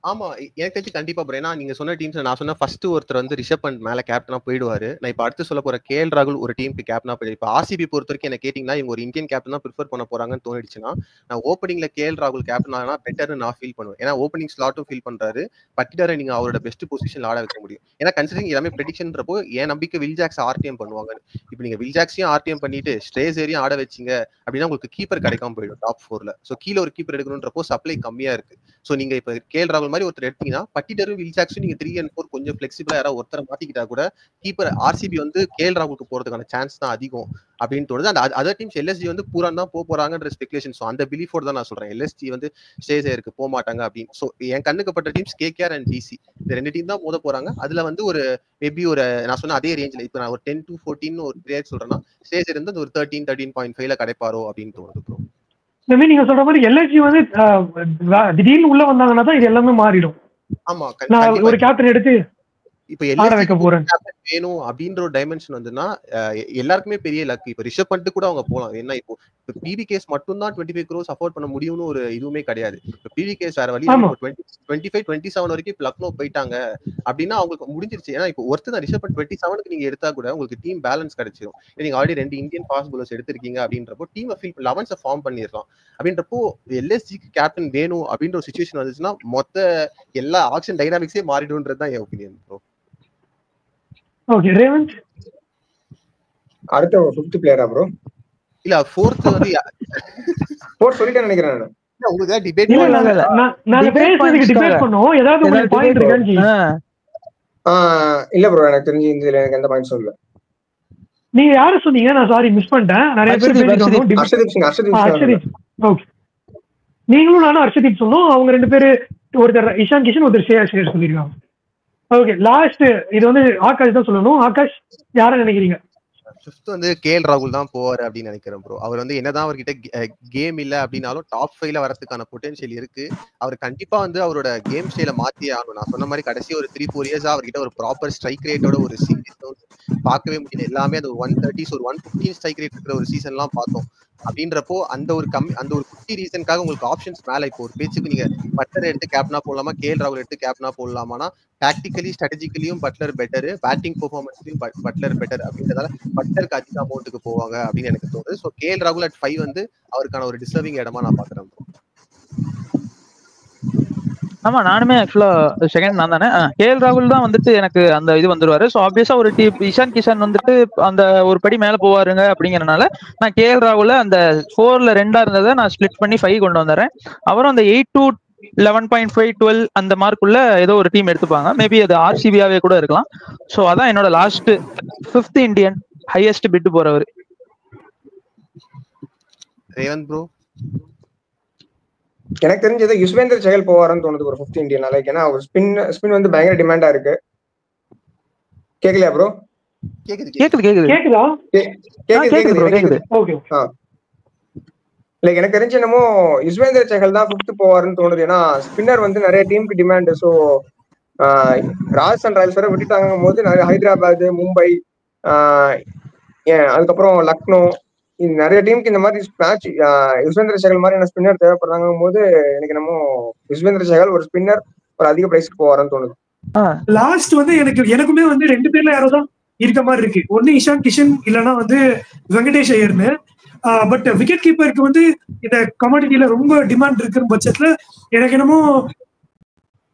ஆமா, எனக்கு தெரிஞ்சு கண்டிப்பா ப்ரோ. ஏன்னா நீங்க சொன்ன டீம்ஸ் நான் சொன்ன ஃபர்ஸ்ட் ஒருத்தர் வந்து ரிஷப் பண்ட் மேல கேப்டனா போயிடுவாரு. நான் இப்ப அடுத்து சொல்ல போற கேஎல் ராகுல் ஒரு டீமுக்கு கேப்டனா போயிடு. இப்ப ஆர்சிபி பொறுத்த வரைக்கும் என்ன கேட்டீங்கன்னா இவங்க ஒரு இந்தியன் கேப்டன் தான் ப்ரிஃபர் பண்ண போறாங்கன்னு தோணிடுச்சுன்னா நான் ஓப்பனிங்ல கேஎல் ராகுல் கேப்டன் ஆனா பெட்டர்னு நான் ஃபீல் பண்ணுவேன். ஏன்னா ஓப்பனிங் ஸ்லாட்டும் ஃபீல் பண்றாரு, பட்டிடாரை நீங்க அவரோட பெஸ்ட் பொசிஷன்ல ஆட வைக்க முடியும். ஏன்னா கன்சிடரிங் எல்லாமே ப்ரெடிக்ஷன்றப்போ என் நம்பிக்கை வில் ஜாக்ஸ் ஆர்டிஎம் பண்ணுவாங்க. இப்ப நீங்க வில் ஜாக்ஸையும் ஆர்டிஎம் பண்ணிட்டு ஸ்ட்ரேஸ் ஏரியும் ஆட வச்சீங்க அப்படின்னா உங்களுக்கு கீப்பர் கிடைக்காம போயிடும் டாப் 4ல. ஸோ கீழே ஒரு கீப்பர் எடுக்கணுன்றப்போ சப்ளை கம்மியா இருக்கு. ஸோ நீங்க இப்ப கேஎல் ராகுல் மாதிரி ஒருத்தர் எடுத்தீங்கன்னா பட்டிடரும் வில் ஜாக்ஸும் நீங்க 3 and 4 கொஞ்சம் பிளெக்சிபிளா யாராவது ஒருத்தரை மாத்திக்கிட்டா கூட கீப்பர் ஆர்சிபி வந்து கேஎல் ராகுலுக்கு போறதுக்கான சான்ஸ் தான் அதிகம் அப்படின்னு தோணுது. அந்த அதர் டீம்ஸ் எல்எஸ்ஜி வந்து பூரா தான் போறாங்கன்ற ஸ்பெகுலேஷன். ஸோ அந்த பிலீஃபோட தான் நான் சொல்றேன் எல்எஸ்ஜி வந்து ஸ்டேஜ் இருக்கு போக மாட்டாங்க அப்படின்னு. ஸோ என் கண்ணுக்குப்பட்ட டீம்ஸ் கேகேஆர் அண்ட் டிசி இந்த 2 டீம் தான் மோத போறாங்க. அதுல வந்து ஒரு மேபி ஒரு நான் சொன்ன அதே ரேஞ்சில் இப்போ நான் ஒரு 10 to 14 ஒரு பிளேயர் சொல்றேன்னா ஸ்டேஜ் இருந்து ஒரு 13.5 கிடைப்பாரோ அப்படின்னு தோணுது ப்ரோ. இந்த நீங்க சொல்ற மாதிரி எல்எஸ்ஜி வந்து திடீர்னு உள்ள வந்தாங்கன்னா தான் இது எல்லாமே மாறிடும். ஆமா, நான் ஒரு கேப்டன் எடுத்து இப்ப எல்எஸ்ஜி வேணும் அப்படின்ற ஒரு டைமென்ஷன் வந்துன்னா எல்லாருக்குமே பெரிய லக். இப்ப ரிஷப் பண்ணிட்டு கூட அவங்க போலாம். என்ன இப்போ பிவிகேஸ் மட்டும் தான் 25 crores அஃபோர்ட் பண்ண முடியும்னு ஒரு இதுவுமே கிடையாது. இப்ப பிவிகேஸ் வேற வழி 25-27 வரைக்கும் இப்ப லக்னோ போயிட்டாங்க அப்படின்னா அவங்களுக்கு முடிஞ்சிருச்சு. ஏன்னா இப்போ ஒருத்தர் ரிஷப் பண்ணி 27க்கு நீங்க எடுத்தா கூட உங்களுக்கு டீம் பேலன்ஸ் கிடைச்சிடும். நீங்க ஆல்ரெடி 2 இந்தியன் ஃபாஸ்ட் பவுலர்ஸ் எடுத்திருக்கீங்க அப்படின்றப்போ டீம் 11 ஃபார்ம் பண்ணிடலாம். அப்படின்றப்போ எல்எஸ்ஜிக்கு கேப்டன் வேணும் அப்படின்ற ஒரு சிச்சுவேஷன் வந்துச்சுன்னா மொத்த எல்லா ஆக்ஷன் டைனாமிக்ஸே மாறிடும்ன்றது தான் என் ஒப்பீனியன் ப்ரோ. ஓகே, ரேவந்த் அடுத்த 5th பிளேயரா ப்ரோ? இல்ல 4th வந்து 4th சொல்லிட்டேன் நினைக்கிறேன் நான். உங்களுக்கு டிபேட் நான் பேசுறதுக்கு டிபேட் பண்ணோம். ஏதாவது உங்களுக்கு பாயிண்ட் இருக்கான்னு இல்ல ப்ரோ, எனக்கு தெரிஞ்சு இதுல எனக்கு எந்த பாயிண்ட்ஸும் இல்ல. நீங்க யார சொன்னீங்க? நான் சாரி மிஸ் பண்ணிட்டேன். நிறைய பேர் பேசிட்டோம். ஹர்ஷதீப். ஓகே, நீங்களும் நானும் ஹர்ஷதீப் சொன்னோம். அவங்க 2 பேரு ஒருத்தர் இஷான் கிஷன் ஒருத்தர் ஷேர் சொல்லிருக்காங்க. ஓகே, லாஸ்ட் இது வந்து ஆகாஷ் தான் சொல்லணும். ஆகாஷ் யார நினைக்கிறீங்க? ஃபிஃப்த் வந்து கேஎல் ராகுல் தான் போவாரு அப்படின்னு நினைக்கிறேன் ப்ரோ. அவர் வந்து என்னதான் அவர்கிட்ட கேம் இல்ல அப்படின்னாலும் டாப் 5ல வரதுக்கான பொட்டன்ஷியல் இருக்கு. அவர் கண்டிப்பா வந்து அவரோட கேம் ஸ்டைல மாத்தியே ஆகணும். நான் சொன்ன மாதிரி கடைசி ஒரு 3-4 இயர்ஸா அவர்கிட்ட ஒரு ப்ராப்பர் ஸ்ட்ரைக் ரேட்டோட ஒரு சீசன் பார்க்கவே முடியல. எல்லாமே அந்த 130s ஒரு 115 ஸ்ட்ரைக் ரேட் இருக்கிற ஒரு சீசன் எல்லாம் பார்த்தோம். அப்படின்றப்போ அந்த ஒரு குட்டி ரீசனுக்காக உங்களுக்கு ஆப்ஷன்ஸ் மேல இப்போ ஒரு பேச்சுக்கு நீங்க பட்லர் எடுத்து கேப்டனா போடலாமா, கேஎல் ராகுல் எடுத்து கேப்டனா போடலாமானா டாக்டிக்கலி ஸ்ட்ராட்டஜிக்கலியும் பட்லர் பெட்டர், பேட்டிங் பெர்ஃபார்மன்ஸ்லயும் பட்லர் பெட்டர் அப்படின்றதால பட்லருக்கு அதிக அமௌண்ட்டுக்கு போவாங்க அப்படின்னு எனக்கு தோணுது. ஸோ கேஎல் ராகுல் at 5 வந்து அவருக்கான ஒரு டிசர்விங் இடமா நான் பாக்குறேன். ஆமா, நானுமே ஆக்சுவலா செகண்ட் நான் தானே. கேஎல் ராகுல் தான் வந்துட்டு எனக்கு அந்த இது வந்துருவாரு. ஸோ ஆப்வியஸா ஒரு இஷான் கிஷன் வந்துட்டு அந்த ஒரு படி மேல போவாருங்க அப்படிங்கறனால நான் கேஎல் ராகுல அந்த 4ல 2 இருந்ததை நான் ஸ்பிளிட் பண்ணி 5 கொண்டு வந்துடுறேன். அவரும் அந்த 8 to 11.5 12 அந்த மார்க்குள்ள ஏதோ ஒரு டீம் எடுத்துப்பாங்க. மேபி அது ஆர்சிபியாவே கூட இருக்கலாம். ஸோ அதான் என்னோட last 5th Indian highest bid போறவர். ரேவந்த் ப்ரோ? எனக்கு தெரிஞ்சது யுஸ்வேந்தர் சஹல் போவாருன்னு தோணுது ஒரு 5th இந்தியன். லைக் ஏன்னா அவர் ஸ்பின் வந்து பயங்கர டிமாண்டா இருக்கு. கேக்கலையா ப்ரோ? கேக்குதா? கேக்குது. ஓகே. லைக் எனக்கு தெரிஞ்சு என்னமோ யுஸ்வேந்தர் சஹல் தான் 5th போவாருன்னு தோணுது. ஏன்னா ஸ்பின்னர் வந்து நிறைய டீமுக்கு டிமாண்ட். ஸோ ராஜஸ்தான் ராயல்ஸ் வரை விட்டுட்டாங்கும் போது நிறைய ஹைதராபாத், மும்பை, அதுக்கப்புறம் லக்னோ நிறைய டீமுக்கு இந்த மாதிரி மேட்ச் யுஸ்வேந்தர் சஹல் மாதிரி ஸ்பின்னர் தேவைப்படுறாங்கும் போது எனக்கு என்னமோ யுஸ்வேந்தர் சஹல் ஒரு ஸ்பின்னர் ஒரு அதிக பிரைஸ்க்கு போவாருன்னு தோணுது. லாஸ்ட் வந்து எனக்குமே வந்து 2 பேர்ல யாரோ தான் இருக்க மாதிரி இருக்கு. ஒன்னு இஷான் கிஷன் இல்லைன்னா வந்து வெங்கடேஷ் ஐயர்னு. பட் விக்கெட் கீப்பருக்கு வந்து இந்த கமாடிட்டியில ரொம்ப டிமாண்ட் இருக்கிற பட்சத்துல எனக்கு என்னமோ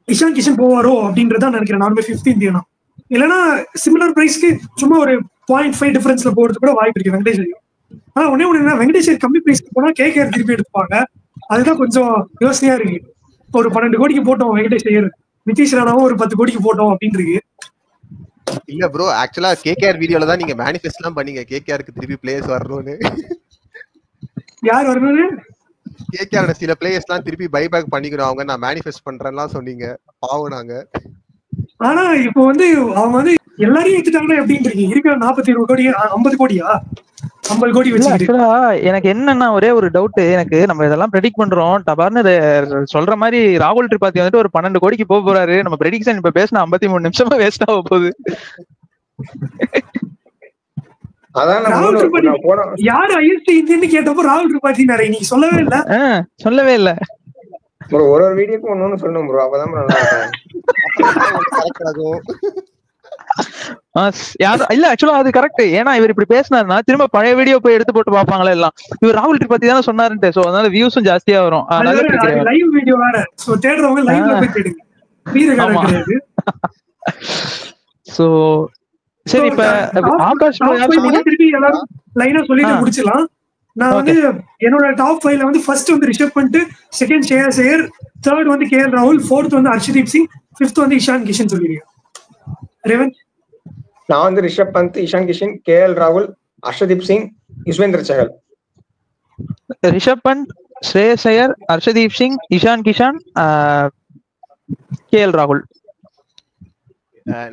இஷான் கிஷன் போவாரோ அப்படின்றதான் நினைக்கிறேன். நானுமே 5th இந்தியனா இல்லைன்னா சிமிலர் பிரைஸ்க்கு சும்மா ஒரு 0.5 டிஃபரன்ஸ்ல போறது கூட வாய்ப்பு இருக்கு வெங்கடேஷ் ஐயர். ஆனா ஒன்னே ஒண்ணு வெங்கடேஷ் கம்மி பிரைஸ்க்கு போனா கேகேஆர் திருப்பி எடுத்துப்பாங்க. அதுதான் கொஞ்சம் யோசனையா இருக்கு. ஒரு 12 கோடிக்கு போட்டோம் வெங்கடேஷ் ஐயர், நிதிஷ் ராணாவும் ஒரு 10 கோடிக்கு போட்டோம் அப்படின்னு இருக்கு. இல்ல ப்ரோ, ஆக்சுவலா கேகேஆர் வீடியோல தான் நீங்க மேனிஃபெஸ்ட் எல்லாம் பண்ணீங்க கேகேஆருக்கு திருப்பி பிளேயர்ஸ் வரணும்னு. யார் வரணும்னு கேகேஆரோட சில பிளேயர்ஸ் எல்லாம் திருப்பி பைபேக் பண்ணிக்கிறோம் அவங்க, நான் மேனிஃபெஸ்ட் பண்றேன்னா சொன்னீங்க, பாவம் நாங்க. ஆனா இப்போ வந்து அவங்க வந்து எல்லாரையும் எடுத்துட்டாங்கன்னா எப்படின்னு இருக்கீங்க? இருக்கிற 47 கோடி 50 கோடியா 50 கோடி வச்சுக்கிட்டு. எனக்கு என்னன்னா ஒரே ஒரு டவுட் எனக்கு, நம்ம இதெல்லாம் ப்ரெடிக்ட் பண்றோம் டபார்னு சொல்ற மாதிரி ராகுல் திரிபாதி வந்துட்டு ஒரு 12 கோடிக்கு போக போறாரு. நம்ம ப்ரெடிக்ஷன் இப்ப பேசினா 53 நிமிஷமா வேஸ்ட் ஆக போகுது. ராகுல் திரிபாதி யாரு ஐஎஸ்டி இந்தியன்னு கேட்டப்போ ராகுல் திரிபாதி நிறைய நீ சொல்லவே இல்ல. சொல்லவே இல்ல ப்ரோ. ஒரு வீடியோக்கு ஒன்னு சொல்லணும் ப்ரோ, அப்பதான் நல்லா இருக்கும். இல்ல ஆக்சுவலா அது கரெக்ட். ஏன்னா இவர் இப்படி பேசினாருன்னா திரும்ப பழைய வீடியோ போய் எடுத்து போட்டு பாப்பாங்களா எல்லாம். இவர் ராகுல் திரிபாதி தானே சொன்னாருன்ட்டு, சோ அதனால வியூஸும் ஜாஸ்தியா வரும். லைவ் வீடியோ வேற, சோ தேடுறவங்க லைவ்ல போய் தேடுங்க. கிடையாது. சோ சரி, இப்ப ஆகாஷ் திருப்பி எல்லாரும் லைனா சொல்லிட்டு முடிச்சலாம். நான் வந்து என்னோட டாப் 5ல வந்து ஃபர்ஸ்ட் வந்து ரிஷப் பண்ட், செகண்ட் ஷ்ரேயஸ் ஐயர், தேர்ட் வந்து கேஎல் ராகுல், ஃபோர்த் வந்து ஹர்ஷதீப் சிங், ஃபிஃப்த் வந்து இஷான் கிஷன் சொல்லிருக்கேன். ரேவந்த்? நான் வந்து ரிஷப் பந்த், இஷான் கிஷன், கேஎல் ராகுல், ஹர்ஷதீப் சிங், யுஸ்வேந்திர சஹல். ரிஷப் பண்ட், ஷ்ரேயஸ் ஐயர், ஹர்ஷதீப் சிங், இஷான் கிஷான், கேஎல் ராகுல்.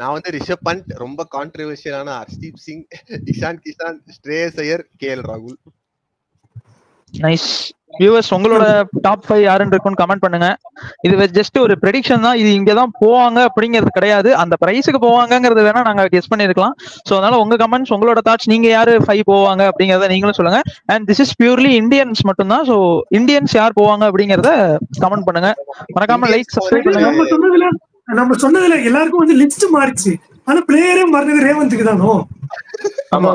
நான் வந்து ரிஷப் பண்ட், ரொம்ப கான்ட்ரோவர்ஷியலான ஹர்ஷதீப் சிங், இஷான் கிஷான், ஷ்ரேயஸ் ஐயர், கேஎல் ராகுல். நைஸ். வியூவர்ஸ் உங்களோட டாப் 5 யாருன்னு இருக்குன்னு கமெண்ட் பண்ணுங்க. இது ஜஸ்ட் ஒரு ப்ரெடிக்ஷன் தான், இது இங்கதான் போவாங்க அப்படிங்கிறது கிடையாது. அந்த பிரைஸுக்கு போவாங்கிறது வேணா நாங்க கெஸ் பண்ணிருக்கலாம். சோ அதனால உங்க கமெண்ட்ஸ், உங்களோட தாட்ஸ், நீங்க யாரு 5 போவாங்க அப்படிங்கறத நீங்களும் சொல்லுங்க. And this is purely Indians மட்டும் தான். சோ இந்தியன்ஸ் யார் போவாங்க அப்படிங்கறத கமெண்ட் பண்ணுங்க. மறக்காம லைக், சப்ஸ்கிரைப் பண்ணுங்க. நம்ம சொன்னதுல எல்லாருக்கும் வந்து லிஸ்ட் மாறிச்சு, ஆனா பிளேயரே மறந்தது ரேவந்துக்கு தானோ. ஆமா,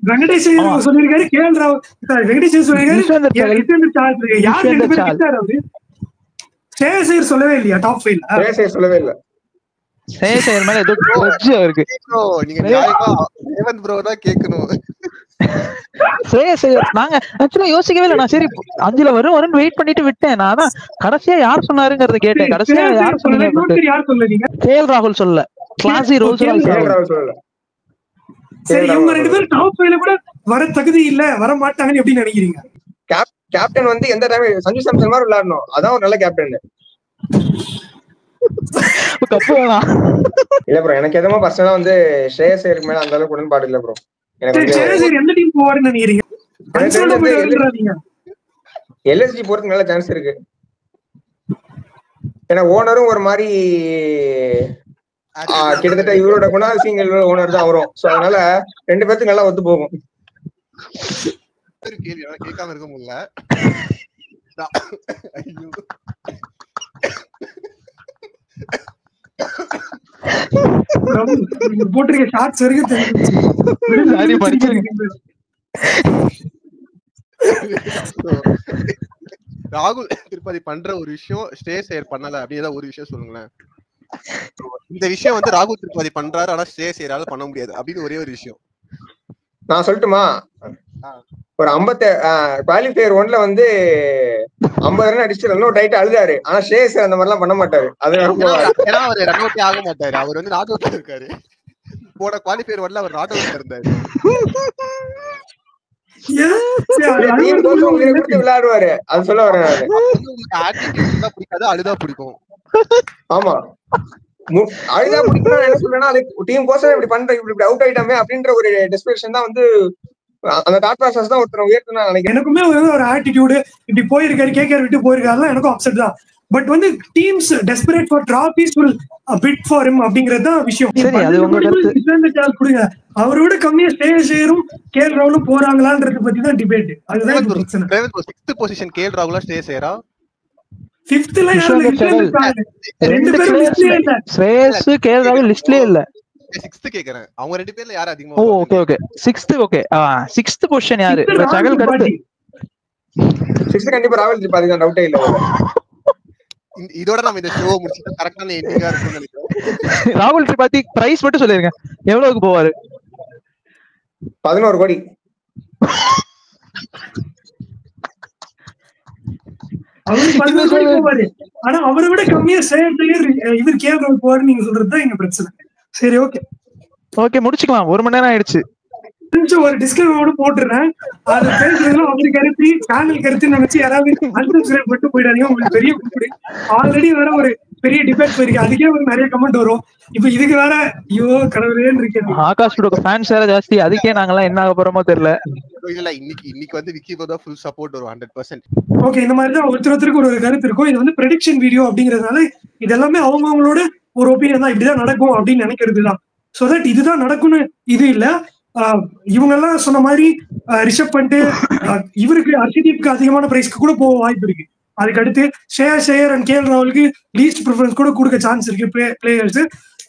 வெங்கடேஷ் சொல்லிருக்காரு, கேஎல் ராகுல், வெங்கடேஷ் சொல்லிருக்காரு, யார் ரெண்டு பேரும் கிட்டாரு அவரு? ஷ்ரேயஸ் ஐயர் சொல்லவே இல்லையா டாப் 5ல? ஷ்ரேயஸ் ஐயர் சொல்லவே இல்ல. ஷ்ரேயஸ் ஐயர் மேல ஏதோ கிரட்ஜ் இருக்கு. நீங்க நியாயமா ரேவந்த் ப்ரோ தான் கேட்கணும். ஷ்ரேயஸ் ஐயர் நாங்க ஆக்சுவலா யோசிக்கவே இல்லை. நான் சரி 5ல வரும்னு வெயிட் பண்ணிட்டு விட்டேன். நான் அதான் கடைசியா யார் சொன்னாருங்கிறத கேட்டேன். கடைசியா யார் சொன்னீங்க? கேஎல் ராகுல் சொல்லல, கிளாசி ரோல்ஸ் சொல்லல. சரி, இவங்க ரெண்டு பேரும் டாப் 5ல கூட வர தகுதி இல்ல, வர மாட்டாங்கன்னு எப்படி நினைக்கிறீங்க? கேப்டன் வந்து எந்த டைம் சஞ்சு சாம்சன் மாதிரி விளையாடணும், அதான் ஒரு நல்ல கேப்டன். இல்ல ப்ரோ, எனக்கு எதுவும் பர்சனலா வந்து ஷ்ரேயஸ் ஐயருக்கு மேல அந்த அளவுக்கு உடன்பாடு இல்ல ப்ரோ. எனக்கு ஷ்ரேயஸ் ஐயர் எந்த டீம் போவாருன்னு நினைக்கிறீங்க? எல்எஸ்ஜி போறதுக்கு நல்ல சான்ஸ் இருக்கு. ஏன்னா ஓனரும் ஒரு மாதிரி கிட்டத்தட்ட இவரோட குணாசிங்கல் ஓனர் தான் வரும். சோ அதனால ரெண்டு பேருக்கு நல்லா ஒத்து போகும். கேள்வி கேட்காம இருக்க முடியல. போட்டிருக்க ஷார்ட்ஸ் வரைக்கும் ராகுல் திரிபாதி பண்ற ஒரு விஷயம் ஷ்ரேயஸ் ஐயர் பண்ணல அப்படியே ஒரு விஷயம் சொல்லுங்களேன். இந்த விஷயம் வந்து ராகுல் திரிபாதி பண்றாரு, ஆனா ஷ்ரேயஸ் ஐயரால பண்ண முடியாது அப்படின்னு ஒரே ஒரு விஷயம் நான் சொல்லட்டுமா? ஒரு 50 குவாலிஃபயர் 1ல வந்து 50 ரன் அடிச்சு ரன் அவுட் ஆயிட்டு அழுதாரு. ஆனா ஷ்ரேயஸ் அந்த மாதிரி எல்லாம் பண்ண மாட்டாரு. ஏன்னா அவர் ரன் அவுட்டே ஆக மாட்டாரு. அவர் வந்து நாட் அவுட்ல இருக்காரு. போன குவாலிஃபயர் 1ல அவர் நாட் அவுட்ல இருந்தாரு. விளையாடுவாரு, அது சொல்ல வரேன். பிடிக்காது, அழுதா பிடிக்கும். ஆமா, அழுதா பிடிக்கும். என்ன சொல்றேன்னா, அது டீம் கோசம் இப்படி பண்ற, இப்படி அவுட் ஆயிட்டாமே அப்படின்ற ஒரு டெஸ்பிரேஷன் தான் வந்து அந்த தாட் ப்ராசஸ் தான் ஒருத்தர் உயர்த்துனா நினைக்கிறேன். எனக்குமே ஒரு ஆட்டிடியூடு இப்படி போயிருக்காரு, கேகேஆர் விட்டு போயிருக்காருலாம் எனக்கும் அப்செட் தான். பட் வந்து teams desperate for trophies will bit for him அப்படிங்கிறது தான் விஷயம். கொடுங்க, அவரோட கம்மியா ஷ்ரேயஸ் ஐயரும் கேஎல் ராகுலும் போறாங்களான்றத பத்தி தான் டிபேட். அதுதான் பிரச்சனை. 6th பொசிஷன் கேஎல் ராகுலா ஷ்ரேயஸ் ஐயரா? 5th ரெண்டு பேரும் லிஸ்ட்லயே இல்ல. ஷ்ரேயஸ் கேஎல் ராகுல் லிஸ்ட்லயே இல்ல. 6th கேக்குறேன். அவங்க ரெண்டு பேர்ல யார் அதிகமா? Okay okay 6th. Okay 6th position யாரு? சகல் கடுத்து 6th கண்டிப்பா ராகுல் திரிபாதி தான், டவுட்டே இல்ல. இதோட நம்ம இந்த ஷோ முடிச்சிட்டு கரெக்ட்டான எண்டிங்கா இருக்கும்னு நினைக்கிறேன். ராகுல் திரிபாதி பிரைஸ் மட்டும் சொல்லிருங்க, எவ்வளவுக்கு போவாரு? 11 கோடி. ஆனா அவரை விட கம்மியா இவர் கேஎல் ராகுல் போவாரு நீங்க சொல்றதுதான் எங்க பிரச்சனை. சரி, ஓகே ஓகே முடிச்சுக்கலாம். 1 மணி நேரம் ஆயிடுச்சு. கொஞ்சம் ஒரு டிஸ்கிளைமரோட போட்டுறேன். அது பேசுறதுல அவரு கருத்து சேனல் கருத்துன்னு நினைச்சு யாராவது அன்சப்ஸ்கிரைப் பண்ணிட்டு போயிடாதீங்க. உங்களுக்கு பெரிய கூப்பிடு. ஆல்ரெடி வேற ஒரு பெரிய டிபேட் போயிருக்கு. அதுக்கே ஒரு நிறைய கமெண்ட் வரும். இப்ப இதுக்கு வேற ஐயோ கடவுளேன்னு இருக்கேன். ஆகாஷ் ப்ரோக்கு ஃபேன்ஸ் வேற ஜாஸ்தி. அதுக்கே நாங்கெல்லாம் என்ன ஆக போறோமோ தெரியல. இல்ல இன்னைக்கு வந்து விக்கி ப்ரோ தான் ஃபுல் சப்போர்ட் வரும் 100%. ஓகே, இந்த மாதிரி தான் ஒருத்தருக்கு ஒரு கருத்து இருக்கும். இது வந்து ப்ரெடிக்ஷன் வீடியோ அப்படிங்கறதுனால இது எல்லாமே அவங்கவங்களோட ஒரு ஒப்பீனியன் தான். இப்படிதான் நடக்கும் அப்படின்னு நினைக்கிறது தான். சோ தட் இதுதான் நடக்கும்னு இது இல்ல. இவங்க எல்லாம் சொன்ன மாதிரி ரிஷப் பண்ணிட்டு இவருக்கு ஹர்ஷதீப்க்கு அதிகமான பிரைஸ்க்கு கூட போக வாய்ப்பு இருக்கு. அதுக்கு அடுத்து ஸ்ரேயாஸ் ஐயர் அண்ட் கேஎல் ராகுலுக்கு லீஸ்ட் ப்ரிஃபரன்ஸ் கூட கொடுக்க சான்ஸ் இருக்கு பிளேயர்ஸ்.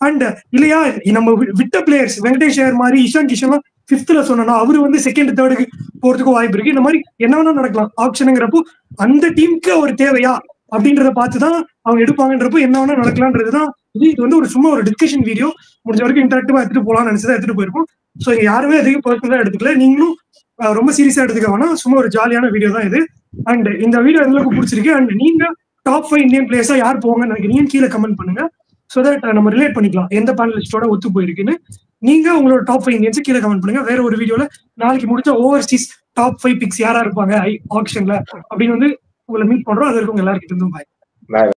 அண்ட் இல்லையா நம்ம விட்ட பிளேயர்ஸ் வெங்கடேஷ் ஐயர் மாதிரி இஷான் கிஷன் 5th சொன்னா அவரு வந்து 2nd 3rd போறதுக்கு வாய்ப்பு இருக்கு. இந்த மாதிரி என்ன வேணா நடக்கலாம் ஆப்ஷனுங்கிறப்போ அந்த டீமுக்கு ஒரு தேவையா அப்படின்றத பார்த்துதான் அவங்க எடுப்பாங்கன்றப்போ என்ன வேணா நடக்கலான்றதுதான் இது வந்து ஒரு சும்மா ஒரு டிஸ்கஷன் வீடியோ. முடிஞ்ச வரைக்கும் இன்டராக்டிவா எடுத்துட்டு போலாம்னு நினைச்சதா எடுத்துட்டு போயிருப்போம். சோ இங்க யாருமே அதிகம் பர்சனலா எடுத்துக்கல. நீங்களும் ரொம்ப சீரியஸா எடுத்துக்க வேணா. சும்மா ஒரு ஜாலியான வீடியோ தான் இது. அண்ட் இந்த வீடியோ எங்களுக்கு பிடிச்சிருக்கு. அண்ட் நீங்க டாப் 5 இந்தியன் பிளேயர்ஸா யார் போவாங்கன்னு நினைக்கிறீங்க கீழே கமெண்ட் பண்ணுங்க. சோ தட் நம்ம ரிலேட் பண்ணிக்கலாம் எந்த பேனலிஸ்டோட ஒத்து போயிருக்குன்னு. நீங்க உங்களோட டாப் 5 இந்தியன்ஸ் கீழே கமெண்ட் பண்ணுங்க. வேற ஒரு வீடியோல நாளைக்கு முடிஞ்ச ஓவர்சீஸ் டாப் 5 பிக்ஸ் யாரா இருப்பாங்க ஆக்ஷன்ல அப்படின்னு வந்து உங்களை மீட் பண்றோம். அது இருக்கும் எல்லாருக்கிட்ட இருந்தும் பாய்.